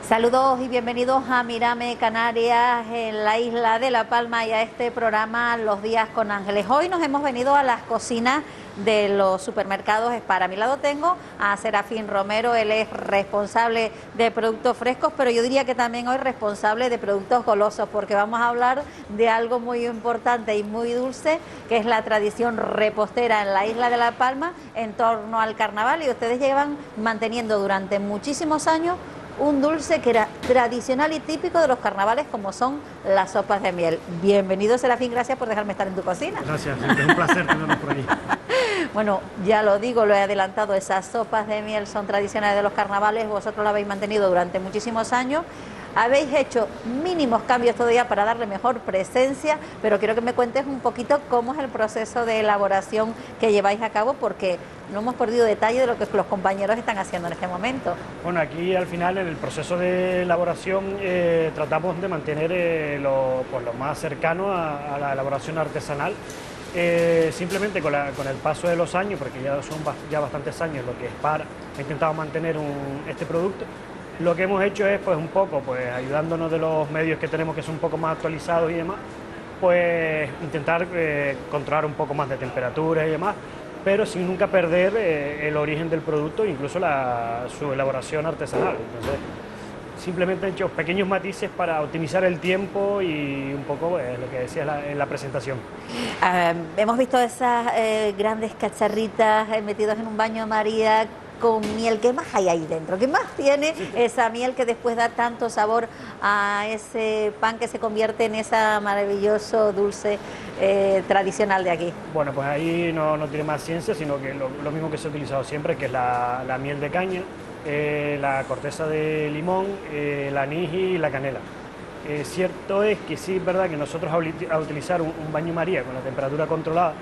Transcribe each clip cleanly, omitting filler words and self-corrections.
Saludos y bienvenidos a Mírame Canarias en la isla de La Palma y a este programa Los Días con Ángeles. Hoy nos hemos venido a las cocinas de los supermercados Spar. A mi lado tengo a Serafín Romero, él es responsable de productos frescos, pero yo diría que también hoy responsable de productos golosos, porque vamos a hablar de algo muy importante y muy dulce, que es la tradición repostera en la isla de La Palma en torno al carnaval, y ustedes llevan manteniendo durante muchísimos años un dulce que era tradicional y típico de los carnavales, como son las sopas de miel. Bienvenido, Serafín, gracias por dejarme estar en tu cocina. Gracias, siempre es un placer tenernos por aquí. Bueno, ya lo digo, lo he adelantado, esas sopas de miel son tradicionales de los carnavales, vosotros lo habéis mantenido durante muchísimos años. Habéis hecho mínimos cambios todavía para darle mejor presencia, pero quiero que me cuentes un poquito cómo es el proceso de elaboración que lleváis a cabo, porque no hemos perdido detalle de lo que los compañeros están haciendo en este momento. Bueno, aquí al final en el proceso de elaboración tratamos de mantener lo más cercano a la elaboración artesanal. Simplemente con el paso de los años, porque ya son bastantes años lo que Spar ha intentado mantener este producto. Lo que hemos hecho es, pues un poco, pues ayudándonos de los medios que tenemos, que son un poco más actualizados y demás, pues intentar controlar un poco más de temperaturas y demás, pero sin nunca perder el origen del producto, incluso su elaboración artesanal. Entonces, simplemente he hecho pequeños matices para optimizar el tiempo y un poco lo que decía en la presentación. Hemos visto esas grandes cacharritas metidas en un baño María con miel. ¿Qué más hay ahí dentro? ¿Qué más tiene esa miel que después da tanto sabor a ese pan que se convierte en ese maravilloso dulce tradicional de aquí? Bueno, pues ahí no tiene más ciencia, sino que lo mismo que se ha utilizado siempre, que es la miel de caña, la corteza de limón, el anís y la canela. Cierto es que sí es verdad que nosotros a utilizar un baño María con la temperatura controlada,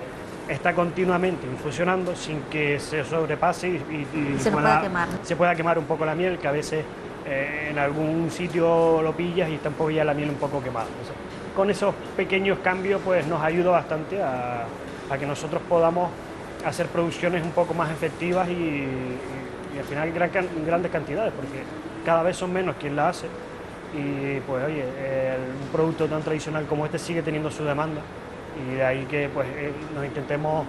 está continuamente infusionando sin que se sobrepase y se pueda quemar un poco la miel, que a veces en algún sitio lo pillas y está un poco ya la miel un poco quemada. Entonces, con esos pequeños cambios pues nos ayuda bastante a que nosotros podamos hacer producciones un poco más efectivas y al final grandes cantidades, porque cada vez son menos quien la hace y pues oye, un producto tan tradicional como este sigue teniendo su demanda. Y de ahí que pues nos intentemos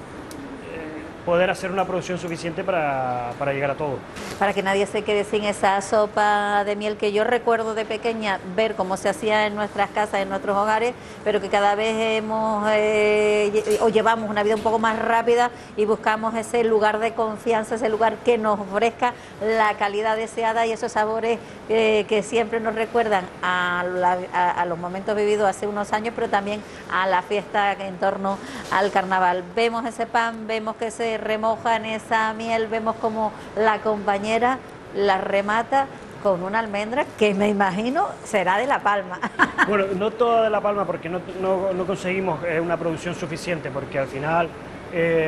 poder hacer una producción suficiente para llegar a todo. Para que nadie se quede sin esa sopa de miel que yo recuerdo de pequeña ver cómo se hacía en nuestras casas, en nuestros hogares, pero que cada vez llevamos una vida un poco más rápida y buscamos ese lugar de confianza, ese lugar que nos ofrezca la calidad deseada y esos sabores que siempre nos recuerdan a los momentos vividos hace unos años, pero también a la fiesta en torno al carnaval. Vemos ese pan, vemos que se remoja en esa miel, vemos como la compañera la remata con una almendra que me imagino será de La Palma. Bueno, no toda de La Palma, porque no conseguimos una producción suficiente, porque al final,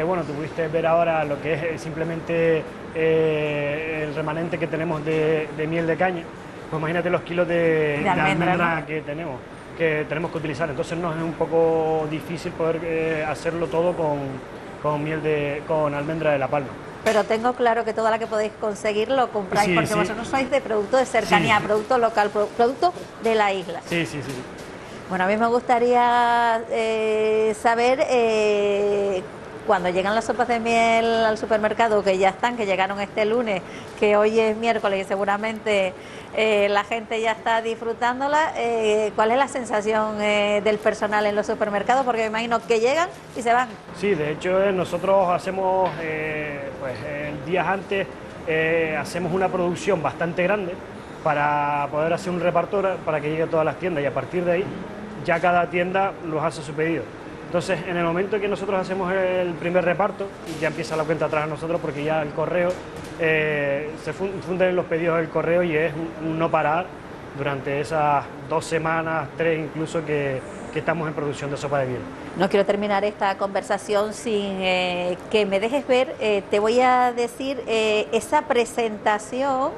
bueno, tú pudiste ver ahora lo que es simplemente el remanente que tenemos de miel de caña. Pues imagínate los kilos de almendra, ¿no?, que tenemos que utilizar. Entonces nos es un poco difícil poder hacerlo todo con almendra de La Palma. Pero tengo claro que toda la que podéis conseguir lo compráis, porque vosotros sois de producto de cercanía, producto local, producto de la isla. Sí. Bueno, a mí me gustaría saber cuando llegan las sopas de miel al supermercado, que ya están, que llegaron este lunes, que hoy es miércoles y seguramente la gente ya está disfrutándola, ¿cuál es la sensación del personal en los supermercados? Porque me imagino que llegan y se van. Sí, de hecho nosotros hacemos, días antes, hacemos una producción bastante grande para poder hacer un reparto para que llegue a todas las tiendas, y a partir de ahí ya cada tienda los hace su pedido. Entonces, en el momento que nosotros hacemos el primer reparto, ya empieza la cuenta atrás a nosotros, porque ya el correo, se funden los pedidos del correo y es un no parar durante esas 2 semanas, 3 incluso, que estamos en producción de sopa de miel. No quiero terminar esta conversación sin que me dejes ver, te voy a decir esa presentación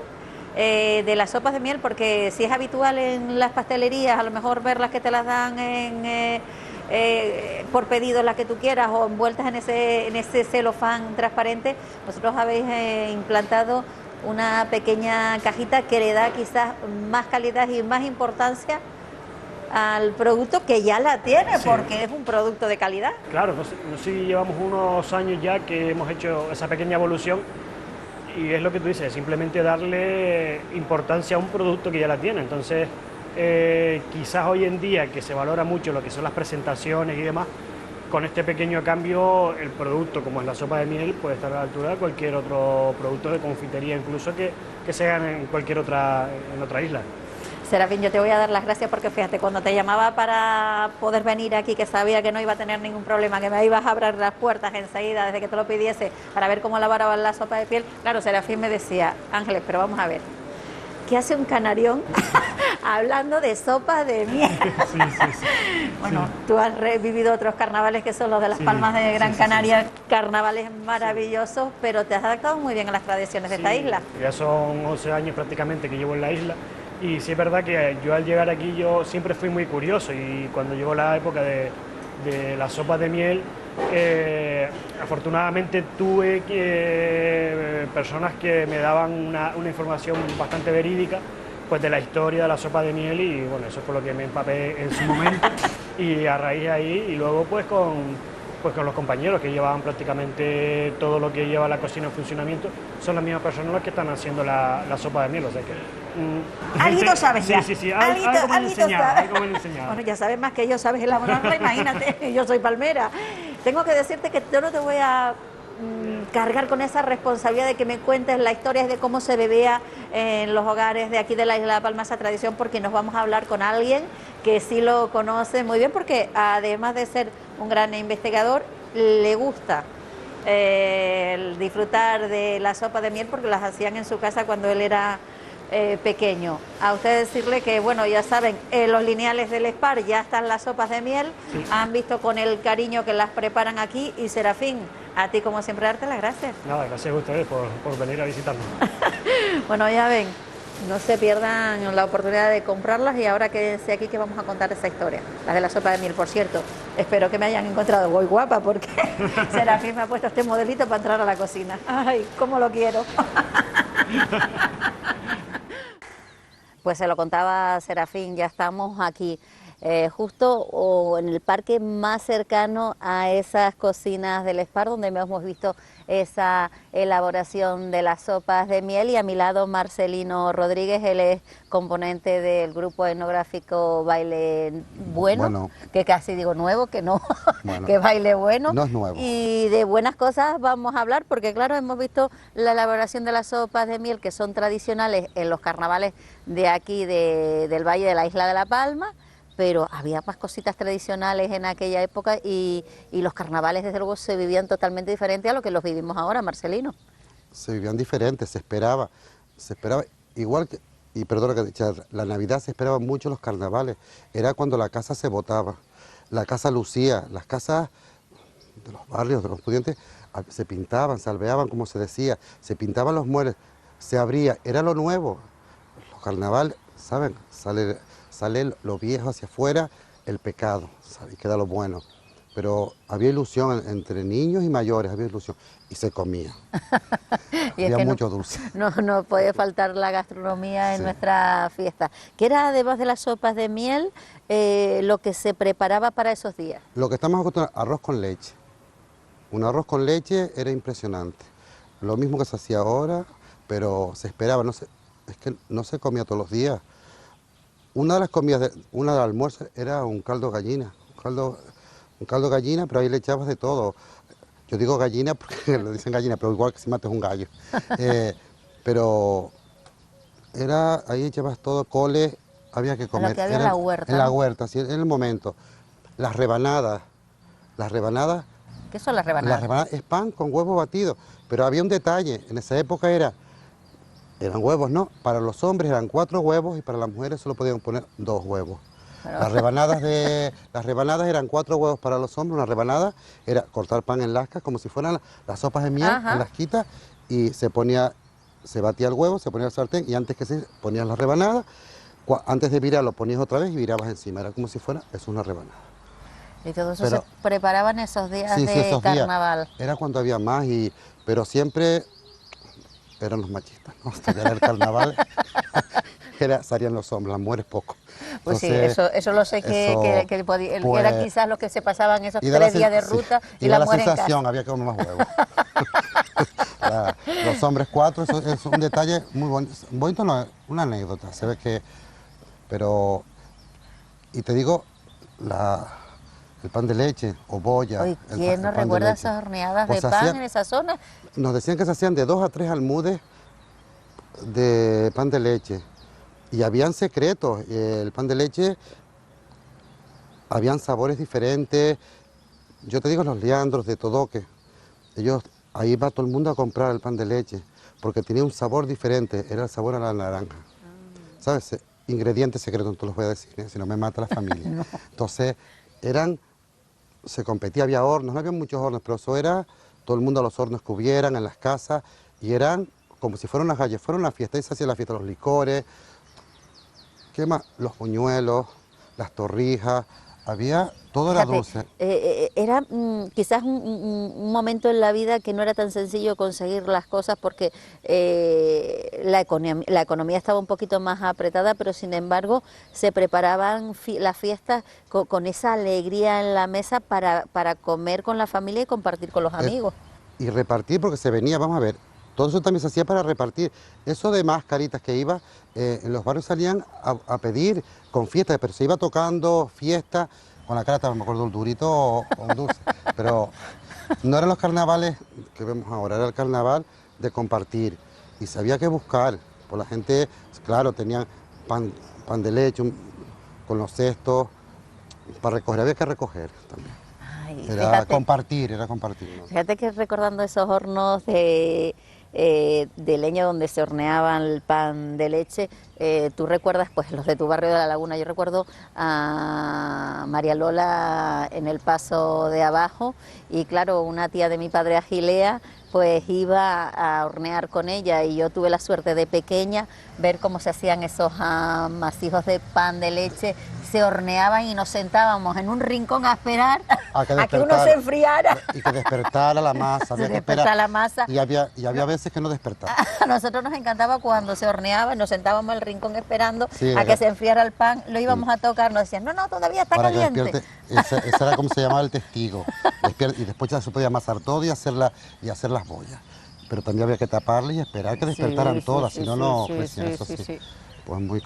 de las sopas de miel, porque si es habitual en las pastelerías, a lo mejor verlas que te las dan por pedido, la que tú quieras, o envueltas en ese celofán transparente, vosotros habéis implantado una pequeña cajita que le da quizás más calidad y más importancia al producto que ya la tiene, Sí. porque es un producto de calidad. Claro, no sé si llevamos unos años ya que hemos hecho esa pequeña evolución y es lo que tú dices, simplemente darle importancia a un producto que ya la tiene. Entonces, quizás hoy en día que se valora mucho lo que son las presentaciones y demás, con este pequeño cambio el producto, como es la sopa de miel, puede estar a la altura de cualquier otro producto de confitería, incluso que se hagan en cualquier otra isla. Serafín, yo te voy a dar las gracias porque fíjate, cuando te llamaba para poder venir aquí, que sabía que no iba a tener ningún problema, que me ibas a abrir las puertas enseguida desde que te lo pidiese para ver cómo elaboraban la sopa de piel, claro, Serafín me decía, Ángeles, pero vamos a ver, ¿qué hace un canarión hablando de sopa de miel? Sí, sí, sí. Bueno, Sí. tú has revivido otros carnavales que son los de las Sí, Palmas de Gran sí, Canaria, carnavales maravillosos, pero te has adaptado muy bien a las tradiciones de esta Sí, isla. ya son 11 años prácticamente que llevo en la isla y sí es verdad que yo al llegar aquí yo siempre fui muy curioso y cuando llegó la época de la sopa de miel, afortunadamente tuve personas que me daban una información bastante verídica pues de la historia de la sopa de miel y bueno, eso fue lo que me empapé en su momento y a raíz de ahí y luego pues con los compañeros que llevaban prácticamente todo lo que lleva la cocina en funcionamiento, son las mismas personas las que están haciendo la sopa de miel, o sea que... Alguito sabes ya. Sí, sí, Alguito algo me han enseñado, sabes. algo me han enseñado. Bueno, ya sabes más que yo, sabes elaborarla, imagínate, yo soy palmera. Tengo que decirte que yo no te voy a cargar con esa responsabilidad de que me cuentes la historia de cómo se bebía en los hogares de aquí de la isla de Palma esa tradición, porque nos vamos a hablar con alguien que sí lo conoce muy bien, porque además de ser un gran investigador, le gusta el disfrutar de la sopa de miel porque las hacían en su casa cuando él era pequeño. A usted decirle que, bueno, ya saben, los lineales del Spar ya están las sopas de miel, Sí. han visto con el cariño que las preparan aquí y Serafín, a ti como siempre darte las gracias. Nada, gracias a ustedes por venir a visitarnos. Bueno, ya ven, no se pierdan la oportunidad de comprarlas y ahora quédense aquí que vamos a contar esa historia, las de la sopa de miel, por cierto. Espero que me hayan encontrado muy guapa porque Serafín me ha puesto este modelito para entrar a la cocina. Ay, cómo lo quiero. Pues se lo contaba Serafín, ya estamos aquí, justo en el parque más cercano a esas cocinas del Spar, donde hemos visto esa elaboración de las sopas de miel, y a mi lado Marcelino Rodríguez, él es componente del grupo etnográfico Baile Bueno, que casi digo nuevo, que no, Bueno, que Baile Bueno. no es nuevo. Y de buenas cosas vamos a hablar, porque claro, hemos visto la elaboración de las sopas de miel que son tradicionales en los carnavales de aquí del Valle de la Isla de La Palma, pero había más cositas tradicionales en aquella época y los carnavales desde luego se vivían totalmente diferente a lo que los vivimos ahora, Marcelino. Se vivían diferentes, se esperaba igual que, y perdona que la Navidad se esperaba mucho los carnavales, era cuando la casa se botaba, la casa lucía, las casas de los barrios, de los pudientes, se pintaban, se alveaban, como se decía, se pintaban los muebles, se abría, era lo nuevo. Los carnavales, ¿saben? Sale lo viejo hacia afuera, el pecado, ¿sabe? Y queda lo bueno. Pero había ilusión entre niños y mayores, había ilusión, y se comía. Y había es que mucho dulce. No puede faltar la gastronomía en Sí. nuestra fiesta. ¿Qué era, además de las sopas de miel, lo que se preparaba para esos días? Lo que estamos acostumbrados, arroz con leche. Un arroz con leche era impresionante. Lo mismo que se hacía ahora, pero se esperaba, es que no se comía todos los días. Una de las comidas, una del almuerzo era un caldo de gallina, un caldo de gallina, pero ahí le echabas de todo. Yo digo gallina porque le dicen gallina, pero igual que si mates un gallo. Pero ahí echabas todo, cole, había que comer. Lo que había en la huerta. En la ¿no? huerta, sí, en el momento. Las rebanadas, ¿Qué son las rebanadas? las rebanadas es pan con huevo batido, pero había un detalle, en esa época eran huevos, ¿no? Para los hombres eran 4 huevos y para las mujeres solo podían poner 2 huevos. Pero- Las rebanadas eran 4 huevos para los hombres, una rebanada era cortar pan en lascas como si fueran las sopas de miel, Ajá. en lasquitas, y se batía el huevo, se ponía el sartén y antes que se ponías la rebanada, antes de virar lo ponías otra vez y virabas encima, era como si fuera, eso es una rebanada. Y todo eso Pero- se preparaban esos días Sí, de sí, esos días. carnaval. Era cuando había más, pero siempre eran los machistas, ¿no? Salían el carnaval, salían los hombres, las mujeres poco. Pues Entonces, sí, eso lo sé que pues, era quizás los que se pasaban esos y da la 3 días de sí, ruta y y da la la mujer en casa. sensación, había que comer más huevos. Los hombres 4, eso es un detalle muy bonito, bonito no, una anécdota, se ve que, pero, y te digo, el pan de leche o boya. Oye, ¿quién no pan de recuerda leche. esas horneadas Pues de se pan hacían- en esa zona? Nos decían que se hacían de 2 a 3 almudes de pan de leche. Y habían secretos. El pan de leche, habían sabores diferentes. Yo te digo, los liandros de Todoque. Ahí va todo el mundo a comprar el pan de leche, porque tenía un sabor diferente, era el sabor a la naranja. ¿Sabes? Ingredientes secretos, no te los voy a decir, si no me mata la familia. No. Entonces, se competía, había hornos, no había muchos hornos, pero eso era todo el mundo a los hornos que hubieran en las casas, y eran como si fueran una fiesta, y se hacía la fiesta, los licores, ¿qué más? Los buñuelos, las torrijas, todo era Fíjate, dulce. era quizás un momento en la vida que no era tan sencillo conseguir las cosas porque la economía estaba un poquito más apretada, pero sin embargo se preparaban las fiestas con esa alegría en la mesa para comer con la familia y compartir con los amigos. Y repartir, porque se venía, vamos a ver, todo eso también se hacía para repartir. Eso de mascaritas que iba, en los barrios salían a pedir con fiestas, pero se iba tocando fiestas, con la cara, me acuerdo, el durito o un dulce. Pero no eran los carnavales que vemos ahora, era el carnaval de compartir. Y se había que buscar, pues la gente, claro, tenían pan de leche, con los cestos, para recoger, había que recoger también. Ay, Era compartir, ¿no? Fíjate que recordando esos hornos de leña donde se horneaban el pan de leche, tú recuerdas pues los de tu barrio de La Laguna. Yo recuerdo a María Lola en el Paso de Abajo, y claro, una tía de mi padre, Agilea, pues iba a hornear con ella, y yo tuve la suerte de pequeña ver cómo se hacían esos amasijos de pan de leche, se horneaban y nos sentábamos en un rincón a esperar a que uno se enfriara. Y que despertara la masa, había que despertara esperar. la masa. Y había veces que no despertaba. A nosotros nos encantaba cuando se horneaba, nos sentábamos en el rincón esperando Sí, a que se enfriara el pan, lo íbamos a tocar, nos decían, no, todavía está Para que caliente. despierte, ese era como se llamaba el testigo. Y después ya se podía amasar todo y hacer las bollas. Pero también había que taparle y esperar que despertaran Sí, todas, sí, si no, sí, no sí, crecían, sí, eso sí, sí. sí. Pues muy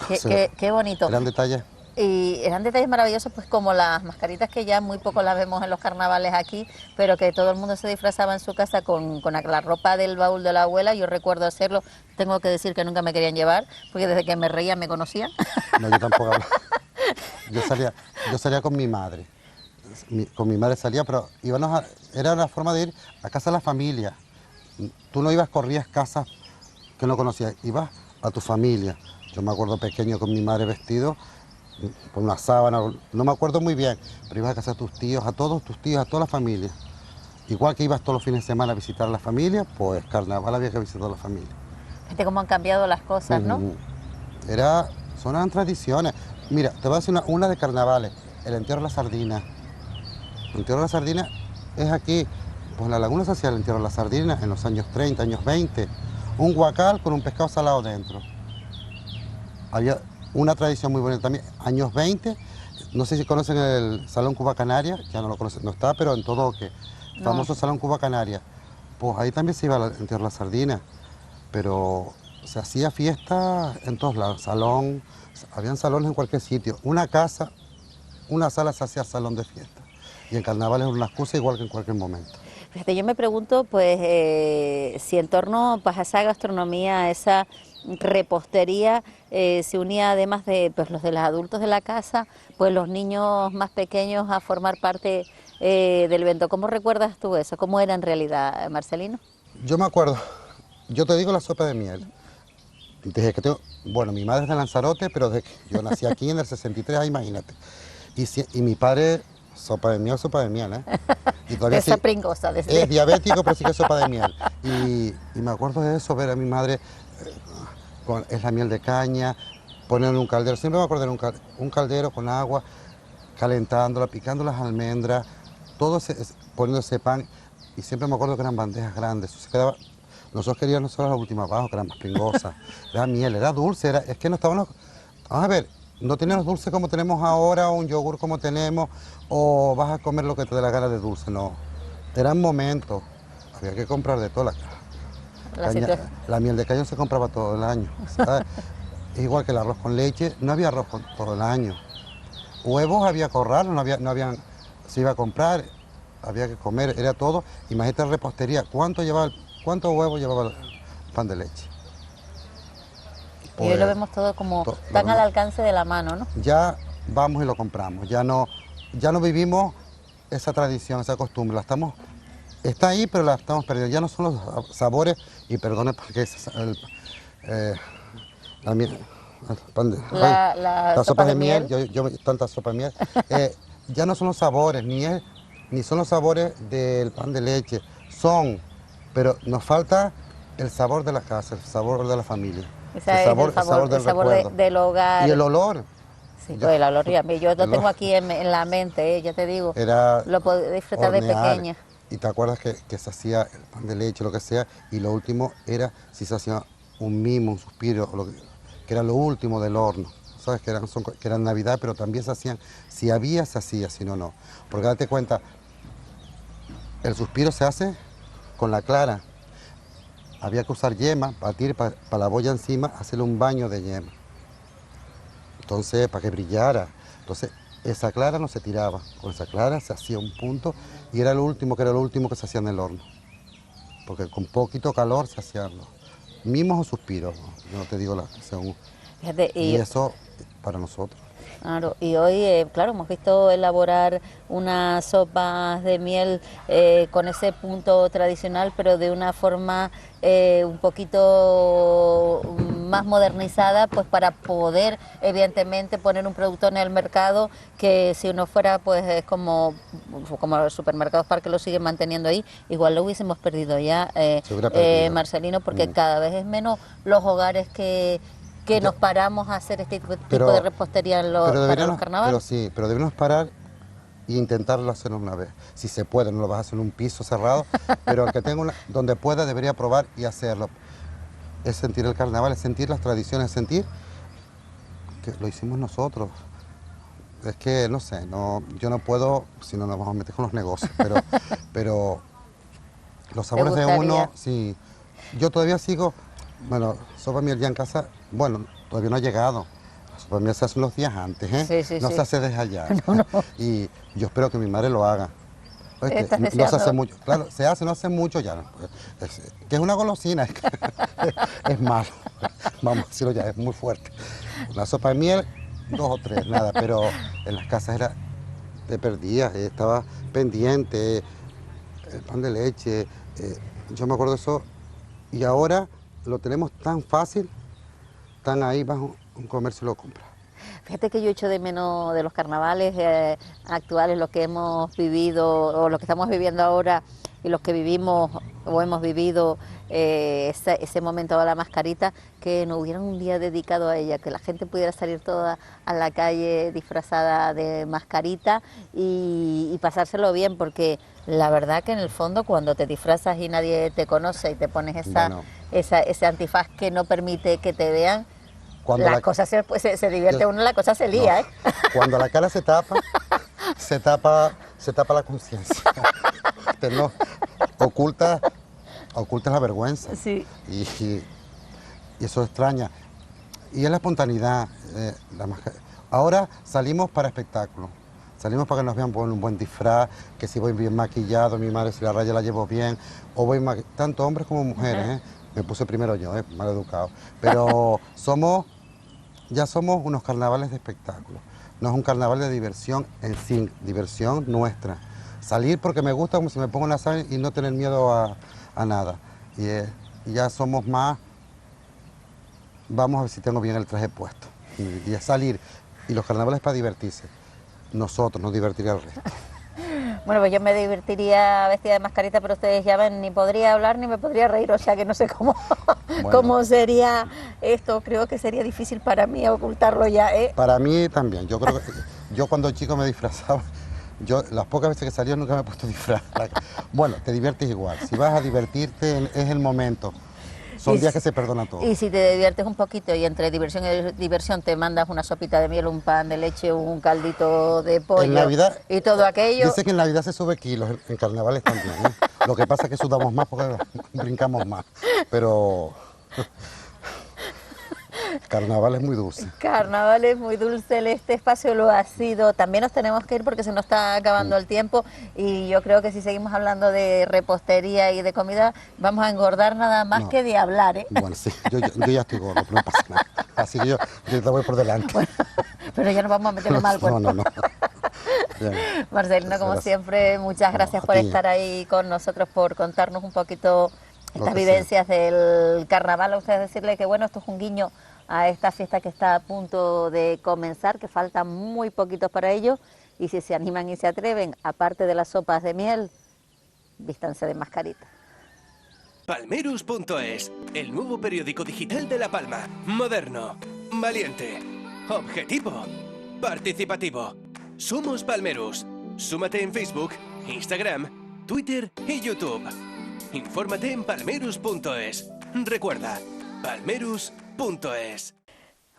Qué bonito. Eran detalles. Y eran detalles maravillosos, pues como las mascaritas que ya muy poco las vemos en los carnavales aquí, pero que todo el mundo se disfrazaba en su casa con la ropa del baúl de la abuela. Yo recuerdo hacerlo, tengo que decir que nunca me querían llevar, porque desde que me reía me conocían. No, yo tampoco hablaba. Yo salía con mi madre. Con mi madre salía, pero era una forma de ir a casa de la familia. Tú no corrías casas que no conocías, ibas a tu familia. Yo me acuerdo pequeño con mi madre vestido, con una sábana, no me acuerdo muy bien, pero ibas a casa de tus tíos, a todos tus tíos, a toda la familia. Igual que ibas todos los fines de semana a visitar a la familia, pues carnaval había que visitar a la familia. Fíjate cómo han cambiado las cosas, ¿no? Eran tradiciones. Mira, te voy a decir una de carnavales, el entierro de la sardina. El entierro de la sardina es aquí, pues en La Laguna se hacía el entierro de la sardina en los años 30, años 20. Un guacal con un pescado salado dentro. Había una tradición muy bonita también, años 20, no sé si conocen el Salón Cuba Canaria, ya no lo conocen, no está, pero en Todoque, famoso Salón Cuba Canaria, pues ahí también se iba a enterrar la sardina, pero se hacía fiesta en todos lados, habían salones en cualquier sitio, una casa, una sala se hacía salón de fiesta, y en carnaval era una excusa igual que en cualquier momento. Fíjate, yo me pregunto, pues, si en torno pues, a esa gastronomía, a esa repostería, se unía además de pues, los de los adultos de la casa, pues los niños más pequeños a formar parte del evento. ¿Cómo recuerdas tú eso? ¿Cómo era en realidad, Marcelino? Yo me acuerdo, yo te digo la sopa de miel. Bueno, mi madre es de Lanzarote, pero desde que yo nací aquí en el 63, imagínate. Y mi padre, sopa de miel, ¿eh? Y todavía Esa pringosa. Es diabético, pero sí que es sopa de miel. Y me acuerdo de eso, ver a mi madre, es la miel de caña, ponerle un caldero, siempre me acuerdo de un caldero con agua, calentándola, picando las almendras, poniendo ese pan, y siempre me acuerdo que eran bandejas grandes, Nosotros queríamos las últimas abajo, que eran más pringosas. Era miel, era dulce, es que no estábamos... Vamos a ver, no teníamos dulce como tenemos ahora, o un yogur como tenemos, o vas a comer lo que te dé la gana de dulce, no. Eran momentos, había que comprar de todas la miel de caña se compraba todo el año, ¿sabes? Igual que el arroz con leche, no había arroz todo el año. Huevos había corral, se iba a comprar, había que comer, era todo. Imagínate la repostería, ¿cuántos huevos llevaba el pan de leche? Y hoy lo vemos todo como tan al alcance de la mano, ¿no? Ya vamos y lo compramos, ya no vivimos esa tradición, esa costumbre, está ahí, pero la estamos perdiendo. Ya no son los sabores, y perdone porque la sopa de miel, yo tanta sopa de miel, ya no son los sabores, ni son los sabores del pan de leche, pero nos falta el sabor de la casa, el sabor de la familia. El sabor del hogar. Y el olor. Sí, el olor, yo lo tengo aquí en la mente, ya te digo, lo puedo disfrutar de pequeña. Y te acuerdas que se hacía el pan de leche, lo que sea, y lo último era si se hacía un mimo, un suspiro, que era lo último del horno. Sabes que eran Navidad, pero también se hacían, si había, se hacía, si no, no. Porque date cuenta, el suspiro se hace con la clara. Había que usar yema, batir para la boya encima, hacerle un baño de yema. Entonces, para que brillara. Entonces, esa clara no se tiraba. Con esa clara se hacía un punto y era lo último que se hacía en el horno. Porque con poquito calor se hacían los mimos o suspiros. Yo no te digo según. Fíjate, y eso para nosotros. Claro, y hoy, claro, hemos visto elaborar unas sopas de miel con ese punto tradicional, pero de una forma un poquito más modernizada, pues para poder, evidentemente, poner un producto en el mercado que si uno fuera, pues es como los supermercados para que lo siguen manteniendo ahí, igual lo hubiésemos perdido ya, Marcelino, porque cada vez es menos los hogares que nos paramos a hacer este tipo de repostería para los carnavales. Pero deberíamos parar e intentarlo hacer una vez. Si se puede, no lo vas a hacer en un piso cerrado, pero el que tenga donde pueda debería probar y hacerlo. Es sentir el carnaval, es sentir las tradiciones, es sentir que lo hicimos nosotros. Es que, no sé, yo no puedo, si no nos vamos a meter con los negocios, pero los sabores de uno, sí. Yo todavía sigo, sopa de miel ya en casa, todavía no ha llegado. La sopa de miel se hace unos días antes, no se hace desde allá. No. Y yo espero que mi madre lo haga. No se hace mucho, claro, se hace, no hace mucho ya. Que es una golosina, es malo. Vamos a decirlo ya, es muy fuerte. La sopa de miel, 2 o 3, nada, pero en las casas te perdías, estaba pendiente, el pan de leche, yo me acuerdo de eso, y ahora lo tenemos tan fácil, tan ahí, vas a un comercio y lo compras. Fíjate que yo echo de menos de los carnavales actuales, lo que hemos vivido o lo que estamos viviendo ahora y los que vivimos o hemos vivido ese momento de la mascarita, que no hubiera un día dedicado a ella, que la gente pudiera salir toda a la calle disfrazada de mascarita y pasárselo bien, porque la verdad que en el fondo cuando te disfrazas y nadie te conoce y te pones ese antifaz que no permite que te vean, las cosas se divierte uno, la cosa se lía, ¿eh? Cuando la cara se tapa la conciencia. Oculta la vergüenza. Sí. Y eso extraña. Y es la espontaneidad. Ahora salimos para espectáculo. Salimos para que nos vean con un buen disfraz, que si voy bien maquillado, mi madre si la raya la llevo bien, o voy tanto hombres como mujeres, Me puse primero yo, mal educado. Pero ya somos unos carnavales de espectáculo. No es un carnaval de diversión en sí, diversión nuestra. Salir porque me gusta, como si me pongo una sábana y no tener miedo a nada. Y ya somos más, vamos a ver si tengo bien el traje puesto. Y a salir. Y los carnavales para divertirse. Nosotros nos divertiría el resto. Bueno, pues yo me divertiría vestida de mascarita, pero ustedes ya ven, ni podría hablar ni me podría reír, o sea que no sé cómo sería esto. Creo que sería difícil para mí ocultarlo ya, ¿eh? Para mí también. Yo creo que yo cuando chico me disfrazaba Yo las pocas veces que salió nunca me he puesto disfraz. Bueno, te diviertes igual. Si vas a divertirte es el momento. Son días que se perdonan todo. Y si te diviertes un poquito y entre diversión y diversión te mandas una sopita de miel, un pan de leche, un caldito de pollo en Navidad, y todo aquello... Dice que en Navidad se sube kilos, en carnavales también, ¿eh? Lo que pasa es que sudamos más porque brincamos más, pero... Carnaval es muy dulce. Carnaval es muy dulce, este espacio lo ha sido. También nos tenemos que ir porque se nos está acabando el tiempo y yo creo que si seguimos hablando de repostería y de comida vamos a engordar nada más que de hablar, ¿eh? Bueno, sí, yo ya estoy gordo, pero no pasa nada. Así que yo te voy por delante. Bueno, pero ya nos vamos a meter mal cuerpo. No. Marcelino, como siempre, muchas gracias por estar ahí con nosotros, por contarnos un poquito estas vivencias del carnaval. A ustedes decirle que bueno, esto es un guiño a esta fiesta que está a punto de comenzar, que faltan muy poquitos para ello, y si se animan y se atreven, aparte de las sopas de miel, vístanse de mascarita. Palmerus.es, el nuevo periódico digital de La Palma. Moderno, valiente, objetivo, participativo. Somos Palmerus. Súmate en Facebook, Instagram, Twitter y YouTube. Infórmate en palmerus.es. Recuerda, palmerus.es.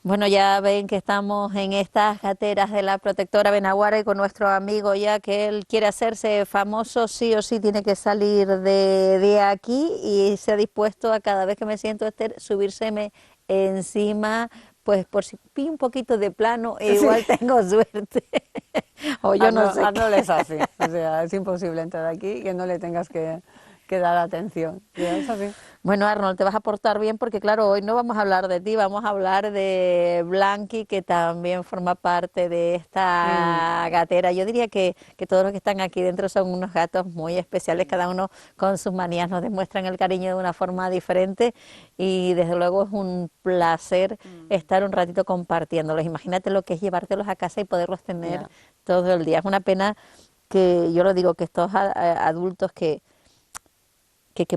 Bueno, ya ven que estamos en estas gateras de la protectora Benaguara y con nuestro amigo ya que él quiere hacerse famoso, sí o sí tiene que salir de aquí y se ha dispuesto a cada vez que me siento Esther, subírseme encima, pues por si pillo un poquito de plano, igual tengo suerte. O yo no sé. Arnold es así, o sea, es imposible entrar aquí y que no le tengas que dar atención. Es así. Bueno, Arnold, te vas a portar bien porque, claro, hoy no vamos a hablar de ti, vamos a hablar de Blanqui, que también forma parte de esta gatera. Yo diría que todos los que están aquí dentro son unos gatos muy especiales, cada uno con sus manías, nos demuestran el cariño de una forma diferente y desde luego es un placer estar un ratito compartiéndolos. Imagínate lo que es llevártelos a casa y poderlos tener todo el día. Es una pena que, yo lo digo, que estos adultos que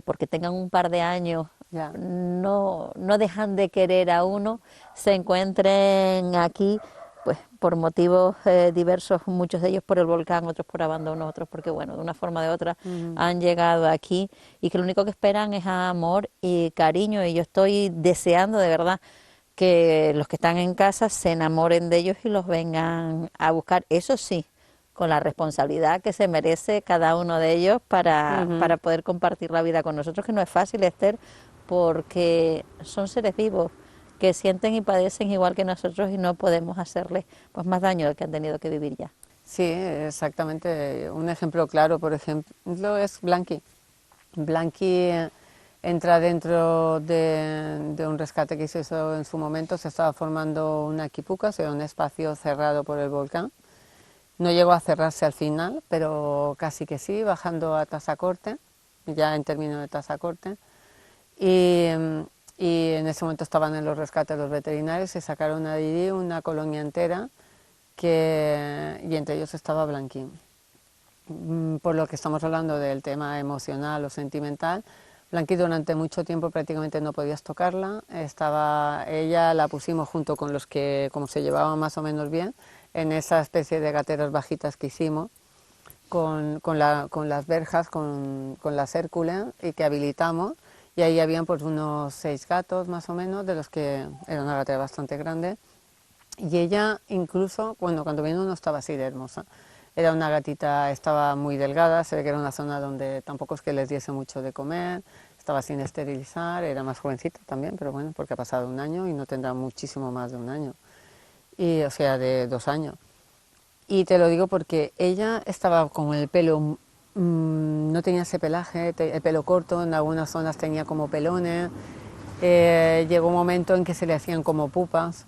porque tengan un par de años no dejan de querer a uno, se encuentren aquí pues por motivos diversos, muchos de ellos por el volcán, otros por abandono, otros porque bueno, de una forma o de otra han llegado aquí y que lo único que esperan es amor y cariño, y yo estoy deseando de verdad que los que están en casa se enamoren de ellos y los vengan a buscar, eso sí, con la responsabilidad que se merece cada uno de ellos para poder compartir la vida con nosotros, que no es fácil, Esther, porque son seres vivos que sienten y padecen igual que nosotros y no podemos hacerles pues más daño del que han tenido que vivir ya. Sí, exactamente. Un ejemplo claro, por ejemplo, es Blanqui. Blanqui entra dentro de un rescate que se hizo en su momento, se estaba formando una quipuca, o sea, un espacio cerrado por el volcán. No llegó a cerrarse al final, pero casi que sí, bajando a Tasacorte, ya en términos de Tasacorte. Y en ese momento estaban en los rescates los veterinarios y sacaron a Didi una colonia entera, y entre ellos estaba Blanquín. Por lo que estamos hablando del tema emocional o sentimental, Blanqui durante mucho tiempo prácticamente no podías tocarla, ella la pusimos junto con los que, como se llevaban más o menos bien, en esa especie de gateras bajitas que hicimos, con las verjas, con las Hércules, y que habilitamos, y ahí habían pues unos 6 gatos más o menos, de los que era una gatera bastante grande, y ella incluso, cuando vino no estaba así de hermosa, era una gatita, estaba muy delgada, se ve que era una zona donde tampoco es que les diese mucho de comer, estaba sin esterilizar, era más jovencita también, pero bueno, porque ha pasado un año y no tendrá muchísimo más de un año. O sea, de 2 años. Y te lo digo porque ella estaba con el pelo, no tenía ese pelaje, el pelo corto, en algunas zonas tenía como pelones, llegó un momento en que se le hacían como pupas,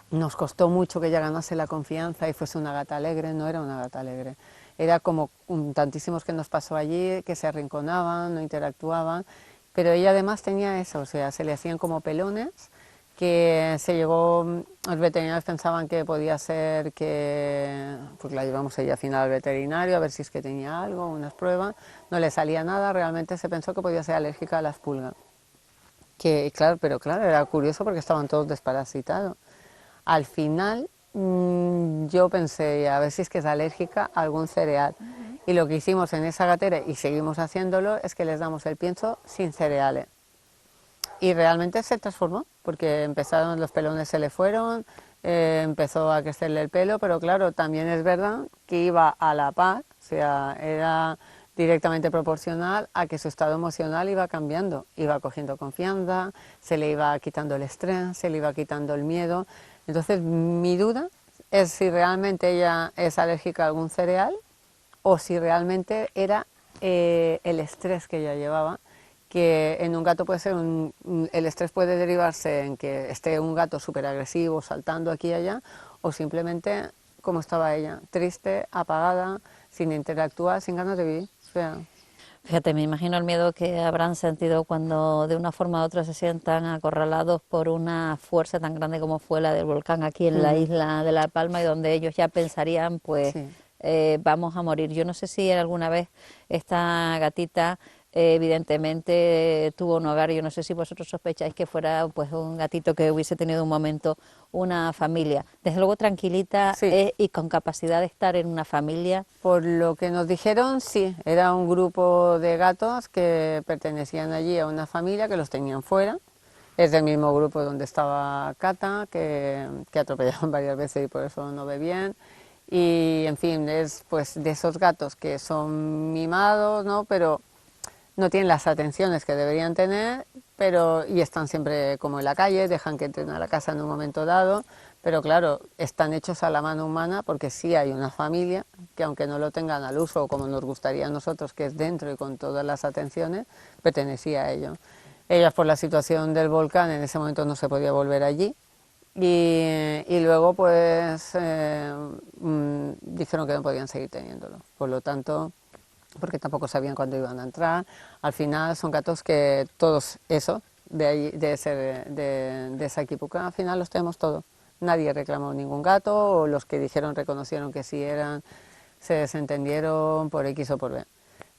nos costó mucho que ella ganase la confianza y fuese una gata alegre, no era una gata alegre, era como tantísimos que nos pasó allí, que se arrinconaban, no interactuaban, pero ella además tenía eso, o sea, se le hacían como pelones, que los veterinarios pensaban que podía ser que, pues la llevamos ella al final al veterinario a ver si es que tenía algo, unas pruebas, no le salía nada, realmente se pensó que podía ser alérgica a las pulgas, pero claro, era curioso porque estaban todos desparasitados. Al final Yo pensé, a ver si es que es alérgica a algún cereal. Y lo que hicimos en esa gatera, y seguimos haciéndolo, es que les damos el pienso sin cereales. Y realmente se transformó, porque empezaron, los pelones se le fueron, empezó a crecerle el pelo, pero claro, también es verdad que iba a la par, o sea, era directamente proporcional a que su estado emocional iba cambiando, iba cogiendo confianza, se le iba quitando el estrés, se le iba quitando el miedo. Entonces, mi duda es si realmente ella es alérgica a algún cereal o si realmente era el estrés que ella llevaba, que en un gato puede ser el estrés puede derivarse en que esté un gato súper agresivo, saltando aquí y allá, o simplemente como estaba ella, triste, apagada, sin interactuar, sin ganas de vivir. O sea, Fíjate, me imagino el miedo que habrán sentido cuando de una forma u otra se sientan acorralados por una fuerza tan grande como fue la del volcán aquí en la isla de La Palma, y donde ellos ya pensarían, pues, sí. vamos a morir. Yo no sé si alguna vez esta gatita evidentemente tuvo un hogar. Yo no sé si vosotros sospecháis que fuera pues un gatito que hubiese tenido un momento una familia. Desde luego tranquilita Sí. y con capacidad de estar en una familia. Por lo que nos dijeron, sí, era un grupo de gatos que pertenecían allí a una familia que los tenían fuera. Es del mismo grupo donde estaba Cata, que atropellaron varias veces y por eso no ve bien. Y en fin, es pues de esos gatos que son mimados, ¿no? Pero no tienen las atenciones que deberían tener, pero y están siempre como en la calle, dejan que entren a la casa en un momento dado, pero claro, están hechos a la mano humana porque sí hay una familia que aunque no lo tengan al uso como nos gustaría a nosotros, que es dentro y con todas las atenciones, pertenecía a ellos. Ellas por la situación del volcán en ese momento no se podía volver allí y luego pues dijeron que no podían seguir teniéndolo, por lo tanto, porque tampoco sabían cuándo iban a entrar. Al final son gatos que todos eso, de esa equipuca, al final los tenemos todos. Nadie reclamó ningún gato, o los que dijeron reconocieron que sí eran, se desentendieron por X o por B.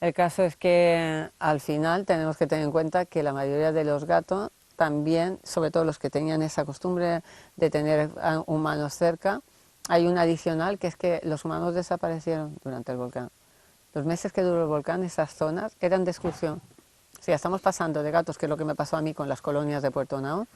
El caso es que al final tenemos que tener en cuenta que la mayoría de los gatos también, sobre todo los que tenían esa costumbre de tener humanos cerca, hay un adicional que es que los humanos desaparecieron durante el volcán. Los meses que duró el volcán, esas zonas eran de excursión. O sea, estamos pasando de gatos, que es lo que me pasó a mí con las colonias de Puerto Nao,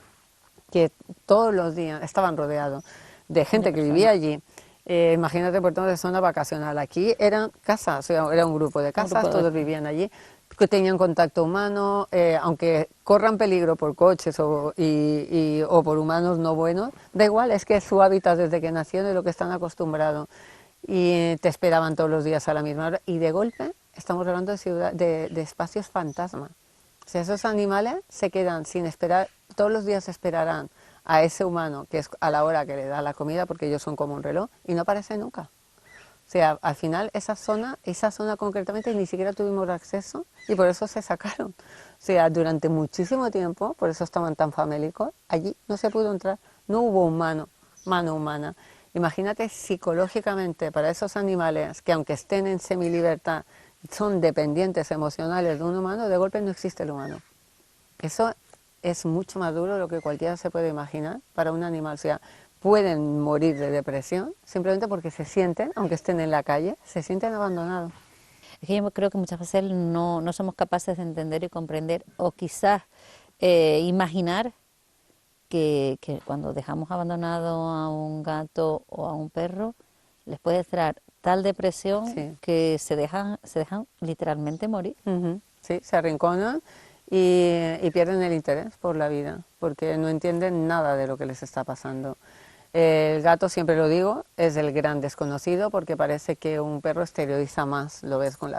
que todos los días estaban rodeados de gente que vivía allí. Imagínate, Puerto Nao es zona vacacional. Aquí eran casas, o sea, era un grupo de casas, todos vivían allí, que tenían contacto humano, aunque corran peligro por coches o por humanos no buenos, da igual, es que es su hábitat desde que nacieron y lo que están acostumbrados. Y te esperaban todos los días a la misma hora y de golpe estamos hablando de espacios fantasma. O sea, esos animales se quedan sin esperar, todos los días esperarán a ese humano que es a la hora que le da la comida, porque ellos son como un reloj, y no aparece nunca. O sea, al final esa zona concretamente ni siquiera tuvimos acceso y por eso se sacaron. O sea, durante muchísimo tiempo, por eso estaban tan famélicos, allí no se pudo entrar, no hubo mano humana. Imagínate psicológicamente para esos animales que aunque estén en semilibertad son dependientes emocionales de un humano, de golpe no existe el humano. Eso es mucho más duro de lo que cualquiera se puede imaginar para un animal. O sea, pueden morir de depresión simplemente porque se sienten, aunque estén en la calle, se sienten abandonados. Es que yo creo que muchas veces no somos capaces de entender y comprender, o quizás imaginar que cuando dejamos abandonado a un gato o a un perro, les puede traer tal depresión que se dejan literalmente morir. Sí, se arrinconan y pierden el interés por la vida, porque no entienden nada de lo que les está pasando. El gato, siempre lo digo, es el gran desconocido, porque parece que un perro exterioriza más, lo ves con